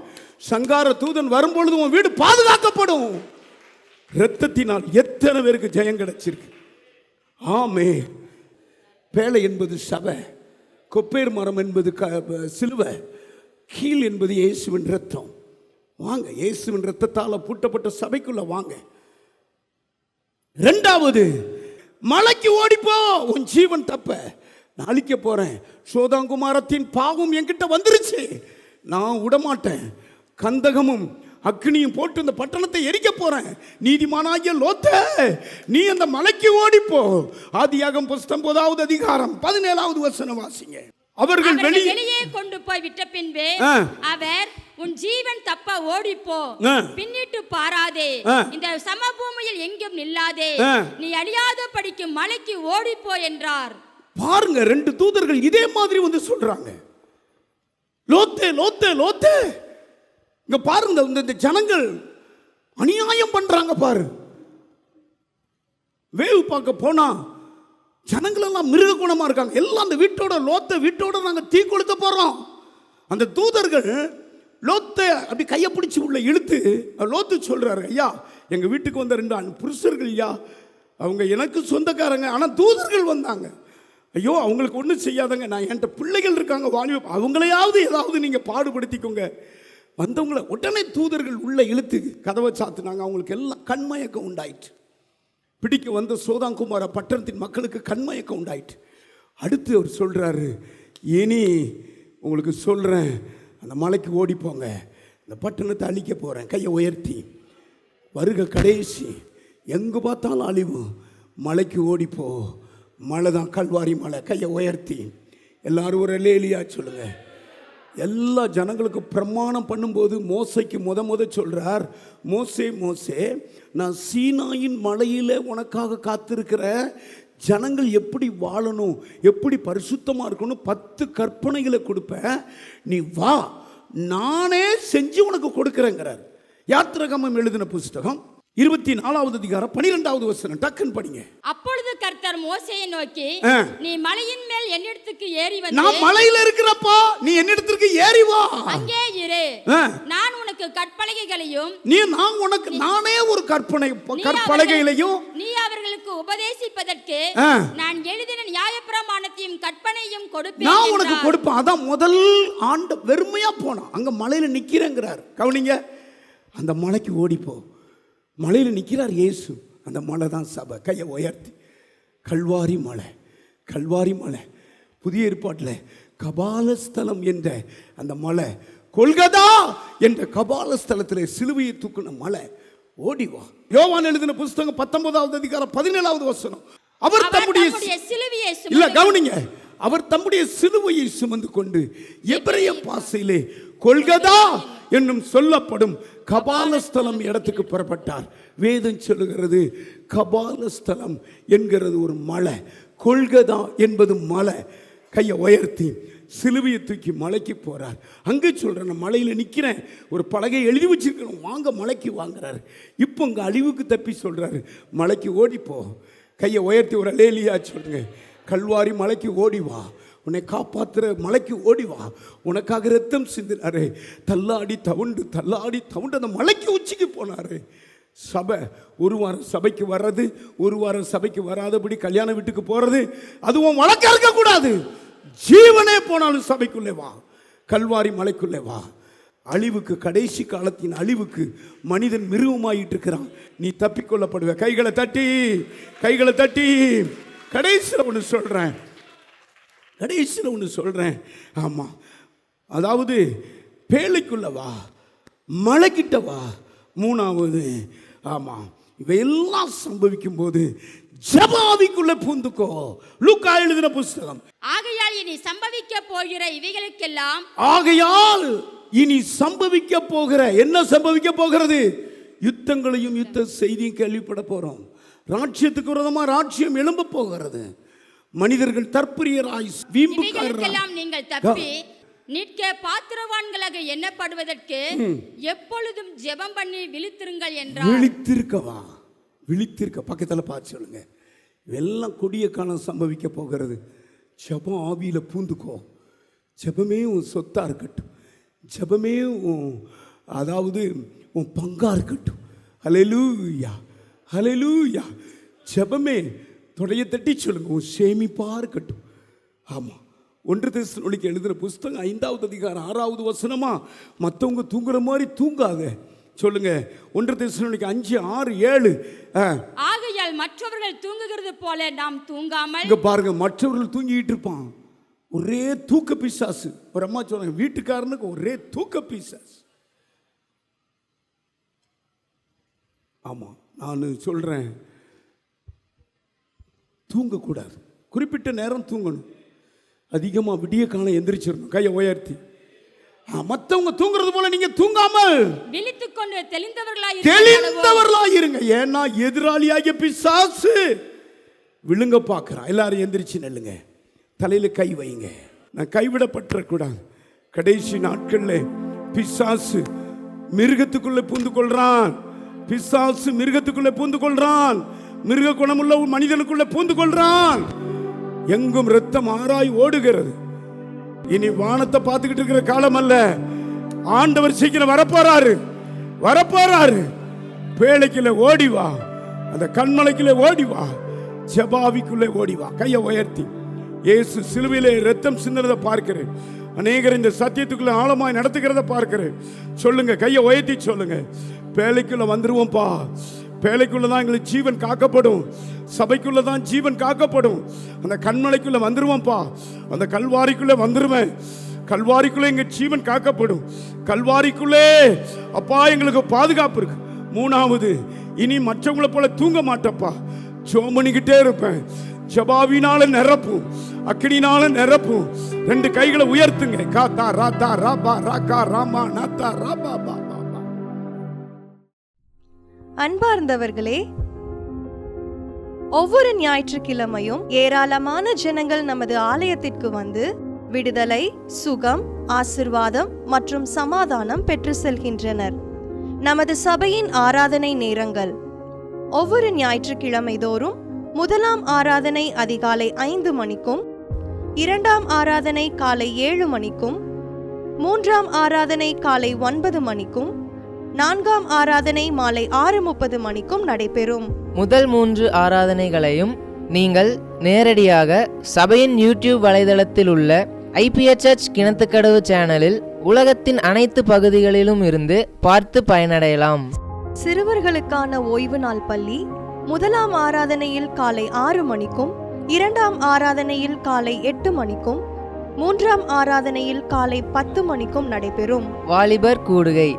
சங்கார தூதன் வரும்பொழுது உன் வீடு பாதுகாக்கப்படும். இரத்தத்தினால் எத்தனை பேருக்கு ஜெயம் கிடைச்சிருக்கு. ஆமே. பேழை என்பது சபை, கொப்பேர் மரம் என்பது சிலுவை, கீழ் என்பது இயேசுவின் இரத்தம். வாங்க, இயேசுவின் இரத்தத்தால் பூட்டப்பட்ட சபைக்குள்ள வாங்க. இரண்டாவது, மலைக்கு ஓடிப்போ, உன் ஜீவன் தப்ப. நான் அழிக்க போறேன். சோதாங்குமாரத்தின் பாவம் என்கிட்ட வந்துருச்சு, நான் விடமாட்டேன். கந்தகமும் அக்னியும் போட்டு இந்த பட்டணத்தை எரிக்க போறேன். நீதிமானாகிய லோத்தே, நீ அந்த மலைக்கு ஓடிப்போ. ஆதியாகமம் 19வது அதிகாரம் 17வது வசனம் வாசிங்க. அவர்கள் வெளியே கொண்டு போய் விட்ட பின்பு அவர், உன் ஜீவன் தப்ப ஓடிப்போ, பின்னிட்டு பாராதே, இந்த சமபூமியில் எங்கும் நில்லாதே, நீ அழியாத படிக்கு மலைக்கு ஓடிப்போ என்றார். பாருங்க, 2 தூதர்கள் இதே மாதிரி வந்து சொல்றாங்க, லோத்தே லோத்தே லோத்தே. இங்க பாருங்க, இந்த ஜனங்கள் அநியாயம் பண்றாங்க பாரு. வேவு பார்க்க போனா ஜனங்கள் எல்லாம் மிருக குணமா இருக்காங்க. எல்லாம் அந்த வீட்டோட லோத்த வீட்டோட நாங்க தீ கொளுத்த போறோம். அந்த தூதர்கள் லோத்த அப்படி கையை பிடிச்சி உள்ள இழுத்து, லோத்து சொல்றாரு, ஐயா எங்க வீட்டுக்கு வந்த 2 புருஷர்கள் ஐயா, அவங்க எனக்கு சொந்தக்காரங்க, ஆனா தூதர்கள் வந்தாங்க. ஐயோ அவங்களுக்கு ஒன்றும் செய்யாதங்க, நான் என்கிட்ட பிள்ளைகள் இருக்காங்க, வாலிப, அவங்களையாவது ஏதாவது நீங்க பாடுபடுத்திக்கோங்க. வந்தவங்களை உடனே தூதர்கள் உள்ள இழுத்து கதவை சாத்துனாங்க. அவங்களுக்கு எல்லாம் கண்மயக்கம் உண்டாயிற்று. பிடிக்க வந்த சோதாங்குமார பட்டணத்தின் மக்களுக்கு கண்மயக்கம் உண்டாயிற்று. அடுத்து அவர் சொல்றாரு, இனி உங்களுக்கு சொல்றேன், அந்த மலைக்கு ஓடிப்போங்க, இந்த பட்டணத்தை அழிக்க போறேன். கையை உயர்த்தி, வருக கடைசி, எங்கு பார்த்தாலும் அழிவு, மலைக்கு ஓடிப்போ. மலை தான் கல்வாரி மலை. கையை உயர்த்தி எல்லாரும் ஒரு அல்லேலூயா சொல்லுங்க. எல்லா ஜனங்களுக்கு பிரமாணம் பண்ணும்போது மோசைக்கு முத சொல்றார், மோசே மோசே, நான் சீனாயின் மலையில உனக்காக காத்திருக்கிற ஜனங்கள் எப்படி வாழணும், எப்படி பரிசுத்தமாக இருக்கணும் 10 கற்பனைகளை கொடுப்பேன், நீ வா, நானே செஞ்சு உனக்கு கொடுக்குறேங்கிறார். யாத்திராகமம் எழுதின புஸ்தகம் 24வது அதிகாரம் 12வது வசனம், டக்குன்னு படிங்க. அப்பொழுது கர்த்தர் மோசேயை நோக்கி, நீ மலையின் மேல் என்னிடத்துக்கு ஏறி வந்து, நான் மலையில இருக்கிறப்பா, நீ என்னிடத்துக்கு ஏறி வா, அங்கே இரு, நான் உனக்கு கற்பலகைகளையும், நான் உனக்கு நானே ஒரு கற்பலகைகளையும் நீ அவர்களுக்கு உபதேசிப்பதற்கு நான் எழுதின நியாயப்பிரமாணத்தையும் கற்பனையும் கொடுப்பேன், நான் உனக்கு கொடுப்பேன். அதான் முதல் ஆண்டு வெறுமையா போனா, அங்க மலையில நிக்கிறேங்கிறார். கவனிங்க, அந்த மலைக்கு ஓடிப்போ. மலையில் நிற்கிறார் இயேசு, அந்த மலை தான் சபை. கையை உயர்த்தி, கல்வாரி மலை, கல்வாரி மலை. புதிய ஏற்பாட்டில் கபாலஸ்தலம் என்ற அந்த மலை, கொல்கதா என்ற கபாலஸ்தலத்தில் சிலுவையை தூக்கின மலை. ஓடிவா. யோவான் எழுதின புஸ்தகம் 19வது அதிகாரம் 17வது வசனம், அவர் தம்முடைய சிலுவையை இல்ல கவனிங்க, அவர் தம்முடைய சிலுவையை சுமந்து கொண்டு எபிரேய பாஷையிலே கொல்கதா என்னும் சொல்லப்படும் கபாலஸ்தலம் இடத்துக்கு புறப்பட்டார். வேதம் சொல்லுகிறது கபாலஸ்தலம் என்கிறது ஒரு மலை, கொல்கதா என்பது மலை. கையை உயர்த்தி சிலுவையை தூக்கி மலைக்கு போறார். அங்கே சொல்றேன், நான் மலையில் நிற்கிறேன், ஒரு பலகை எழுதி வச்சிருக்கணும், வாங்க மலைக்கு வாங்குறாரு. இப்போ இங்கே அழிவுக்கு தப்பி சொல்றாரு, மலைக்கு ஓடிப்போ. கையை உயர்த்தி ஒரு அல்லேலூயா சொல்லுங்க. கல்வாரி மலைக்கு ஓடிவா, உன்னை காப்பாற்றுற மலைக்கு ஓடிவா. உனக்காக ரத்தம் சிந்தினாரு, தள்ளாடி தவுண்டு அந்த மலைக்கு உச்சிக்கு போனாரு. சபை ஒரு வாரம் சபைக்கு வர்றது, ஒரு வாரம் சபைக்கு வராதபடி கல்யாண வீட்டுக்கு போறது, அதுவும் வழக்கா இருக்கக்கூடாது. ஜீவனே போனாலும் சபைக்குள்ளே வா, கல்வாரி மலைக்குள்ளே வா. அழிவுக்கு, கடைசி காலத்தின் அழிவுக்கு மனிதன் மிருகமாயிட்டு இருக்கிறான். நீ தப்பிக்கொள்ளப்படுவ. கைகளை தட்டி கடைசியில் ஒன்று சொல்றேன், ஆமா, அதாவது பேழைக்குள்ள வா, மலைக்கிட்ட வா. 3வது, ஆமா, இவையெல்லாம் சம்பவிக்கும் போது ஜபாவிக்குள்ள பூந்துக்கோ. லூக்கா எழுதின புஸ்தகம். ஆகையால் இனி சம்பவிக்க போகிற இவைகளுக்கெல்லாம், ஆகையால் இனி சம்பவிக்க போகிற, என்ன சம்பவிக்க போகிறது? யுத்தங்களையும் யுத்த செய்தியும் கேள்விப்பட போறோம். ராஜ்யத்துக்கு விரோதமா ராஜ்யம் எழும்ப போகிறது. மனிதர்கள் தற்பிரியராய் வீம்புக்காரராய் நீங்கள் தப்பி நிற்க பாத்திரவான்களாக எண்ணப்படுவதற்கு எப்பொழுதும் ஜெபம் பண்ணி விழித்திருங்கள் என்றார். விழித்திருக்க பக்கத்தில் பார்த்து சொல்லுங்க, எல்லாம் கொடிய காலம் சம்பவிக்க போகிறது. ஜெபம் ஆவியில் பூந்துக்கோ. ஜெபமே உன் சொத்தாக இருக்கட்டும். ஜெபமே அதாவது உன் பங்காக இருக்கட்டும். ஹல்லேலூயா, ஹல்லேலூயா. ஜெபமே தொடைய தட்டி சொல்லுங்க, உன் சேமிப்பாக இருக்கட்டும். ஆமாம், 1 தெசலோனிக்கேயர் எழுதுகிற புஸ்தகம் 5வது அதிகாரம் 6வது வசனமா, மற்றவங்க தூங்குற மாதிரி தூங்காத. சொல்லுங்க, 1 தெசலோனிக்கேயர் 5, 6, 7. ஆகையால் மற்றவர்கள் தூங்குகிறது போல நாம் தூங்காமல். இங்க பாருங்க, மற்றவர்கள் தூங்கிட்டு இருப்பான். ஒரே தூக்க பிசாசு. ஒரு அம்மா சொன்னாங்க, வீட்டுக்காரனுக்கு ஒரே தூக்க பிசாசு. ஆமா, நான் சொல்றேன், தூங்கக்கூடாது. குறிப்பிட்ட நேரம் தூங்கணும். அதிகமாக விடிய காலம் எந்திரிச்சிடணும். கையை உயர்த்தி. மற்றவங்க தூங்குறது போல நீங்க தூங்காமல் விழித்துக்கொண்டு தெளிந்தவர்களாயிருங்க. ஏன்னா எதிராளியாகிய பிசாசு விழுங்க பார்க்கிறான். எல்லாரும் எந்திரிச்சு நெல்லுங்க, தலையில கை வைங்க. நான் கைவிடப்பட்டுறக்கூடாது. கடைசி நாட்களில் பிசாசு மிருகத்துக்குள்ளே பூந்து கொள்றான். பிசாசு மிருகத்துக்குள்ளே பூந்து கொள்றான். மிருக குணமுள்ள மனிதனுக்குள்ளே பூந்து கொள்றான். எங்கும் ரத்தம் ஆராய் ஓடுகிறது. இனி வானத்தை பார்த்துக்கிட்டு இருக்கிற காலம் அல்ல. ஆண்டவர் சீக்கிரம் வரப்போறாரு, வரப்போறாரு. பேழைக்குள்ள ஓடி வா, அந்த கண்மலைக்குள்ளே ஓடி வா, ஜெபாவிக்குள்ளே ஓடி வா. கையை உயர்த்தி. இயேசு சிலுவையிலே ரத்தம் சிந்தறதை பார்க்கிறேன். அநேகர் இந்த சத்தியத்துக்குள்ள ஆழமாய் நடத்துகிறத பார்க்கிறேன். சொல்லுங்க, கையை உயர்த்தி சொல்லுங்க, பேழைக்குள்ள வந்துருவோம்ப்பா. பேழைக்குள்ள தான் எங்களுக்கு ஜீவன் காக்கப்படும். சபைக்குள்ள தான் ஜீவன் காக்கப்படும். அந்த கண்மலைக்குள்ள வந்துருவோம்ப்பா. அந்த கல்வாரிக்குள்ளே வந்துருவேன். கல்வாரிக்குள்ளே எங்க ஜீவன் காக்கப்படும். கல்வாரிக்குள்ளே அப்பா எங்களுக்கு பாதுகாப்பு இருக்கு. 3வது, இனி மற்றவங்களை போல தூங்க மாட்டப்பா. ஜெபம் பண்ணிக்கிட்டே இருப்பேன். ஜெபாவினால நிரப்பும், அக்கினினால நிரப்பும். 2 கைகளை உயர்த்துங்க. காத்தா ராத்தா ராபா ராகா ராமா நாத்தா ராபா பா. அன்பார்ந்தவர்களே, ஒவ்வொரு ஞாயிற்றுக்கிழமையும் ஏராளமான ஜனங்கள் நமது ஆலயத்திற்கு வந்து விடுதலை, சுகம், ஆசிர்வாதம் மற்றும் சமாதானம் பெற்று செல்கின்றனர். நமது சபையின் ஆராதனை நேரங்கள்: ஒவ்வொரு ஞாயிற்றுக்கிழமை தோறும் 1ஆம் ஆராதனை அதிகாலை 5 மணிக்கும், 2ஆம் ஆராதனை காலை 7 மணிக்கும், 3ஆம் ஆராதனை காலை 9 மணிக்கும், 4ஆம் ஆராதனை மாலை 6:30 மணிக்கும் நடைபெறும். முதல் 3 ஆராதனைகளையும் நீங்கள் நேரடியாக சபையின் யூடியூப் வலைதளத்தில் உள்ள IPHH கிணத்துக்கடவு சேனலில் உலகத்தின் அனைத்து பகுதிகளிலும் இருந்து பார்த்து பயனடையலாம். சிறுவர்களுக்கான ஓய்வு நாள் பள்ளி 1ஆம் ஆராதனையில் காலை 6 மணிக்கும், 2ஆம் ஆராதனையில் காலை 8 மணிக்கும், 3ஆம் ஆராதனையில் காலை 10 மணிக்கும் நடைபெறும். வாலிபர் கூடுகை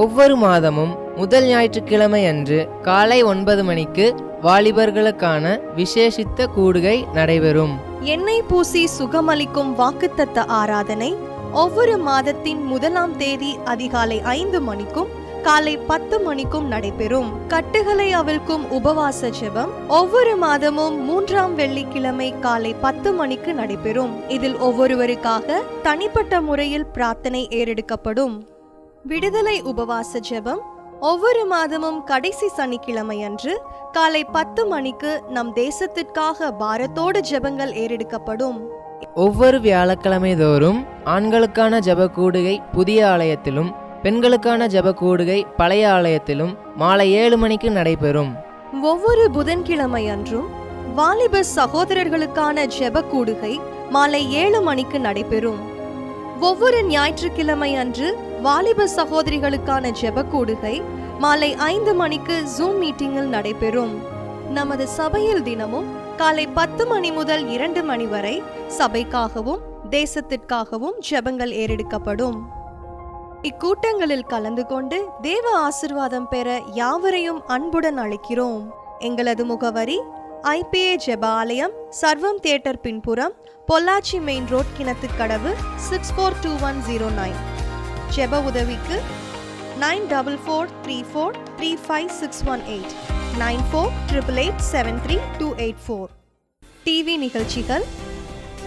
ஒவ்வொரு மாதமும் முதல் ஞாயிற்றுக்கிழமை அன்று காலை 9 மணிக்கு வாலிபர்களுக்கான விசேஷித்த கூடுகை நடைபெறும். எண்ணெய் பூசி சுகமளிக்கும் வாக்குத்தத்த ஆராதனை ஒவ்வொரு மாதத்தின் 1ஆம் தேதி அதிகாலை 5 மணிக்கும் காலை 10 மணிக்கும் நடைபெறும். கட்டுகளை அவிழ்க்கும் உபவாச ஜெபம் ஒவ்வொரு மாதமும் 3ஆம் வெள்ளிக்கிழமை காலை 10 மணிக்கு நடைபெறும். இதில் ஒவ்வொருவருக்காக தனிப்பட்ட முறையில் பிரார்த்தனை ஏறெடுக்கப்படும். விடுதலை உபவாச ஜெபம் ஒவ்வொரு மாதமும் கடைசி சனிக்கிழமை அன்று காலை 10 மணிக்கு நம் தேசத்திற்காக பாரத்தோடு ஜெபங்கள் ஏறெடுக்கப்படும். ஒவ்வொரு வியாழக்கிழமை தோறும் ஆண்களுக்கான ஜெப கூடுகை புதிய ஆலயத்திலும், பெண்களுக்கான ஜெப கூடுகை பழைய ஆலயத்திலும் மாலை 7 மணிக்கு நடைபெறும். ஒவ்வொரு புதன்கிழமை அன்றும் வாலிப சகோதரர்களுக்கான ஜெப கூடுகை மாலை 7 மணிக்கு நடைபெறும். ஒவ்வொரு ஞாயிற்றுக்கிழமை அன்று வாலிப சகோதரிகளுக்கான ஜெப கூடுகை மாலை 5 மணிக்கு ஜூம் மீட்டிங்கில் நடைபெறும். நமது சபையில் தினமும் காலை 10 மணி முதல் 2 மணி வரை சபைக்காகவும் தேசத்திற்காகவும் ஜெபங்கள் ஏறெடுக்கப்படும். இக்கூட்டங்களில் கலந்து கொண்டு தேவ ஆசீர்வாதம் பெற யாவரையும் அன்புடன் அழைக்கிறோம். எங்களது முகவரி: IPA ஜெப ஆலயம், சர்வம் தியேட்டர் பின்புறம், பொள்ளாச்சி மெயின் ரோட், கிணத்துக்கடவு, 642109. ஜெப உதவிக்கு 9443435618 9488873284. டிவி நிகழ்ச்சிகள்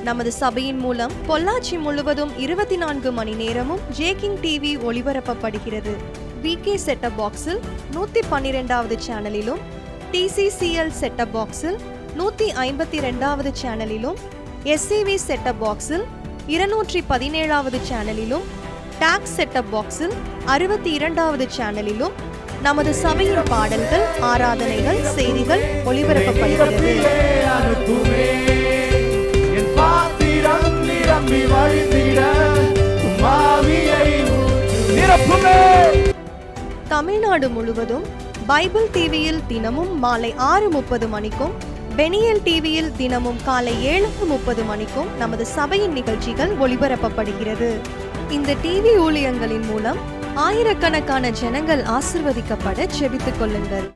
நமது சபையின் மூலம் பொள்ளாச்சி முழுவதும் 24 மணி நேரமும் ஜேகிங் டிவி ஒளிபரப்பப்படுகிறது. VK செட்டப் பாக்ஸில் 112வது சேனலிலும், TCCL செட்டப் பாக்ஸில் 152வது சேனலிலும், SCV செட்டப் பாக்ஸில் 217வது சேனலிலும், டாக்ஸ் செட்டப் பாக்ஸில் 62வது சேனலிலும் நமது சபையின் பாடல்கள், ஆராதனைகள், செய்திகள் ஒளிபரப்பப்படுகிறது. தமிழ்நாடு முழுவதும் பைபிள் டிவியில் தினமும் மாலை 6:30 மணிக்கும், பெனியல் டிவியில் தினமும் காலை 7:30 மணிக்கும் நமது சபையின் நிகழ்ச்சிகள் ஒளிபரப்பப்படுகிறது. இந்த டிவி ஊழியங்களின் மூலம் ஆயிரக்கணக்கான ஜனங்கள் ஆசிர்வதிக்கப்பட ஜெபித்துக் கொள்ளுங்கள்.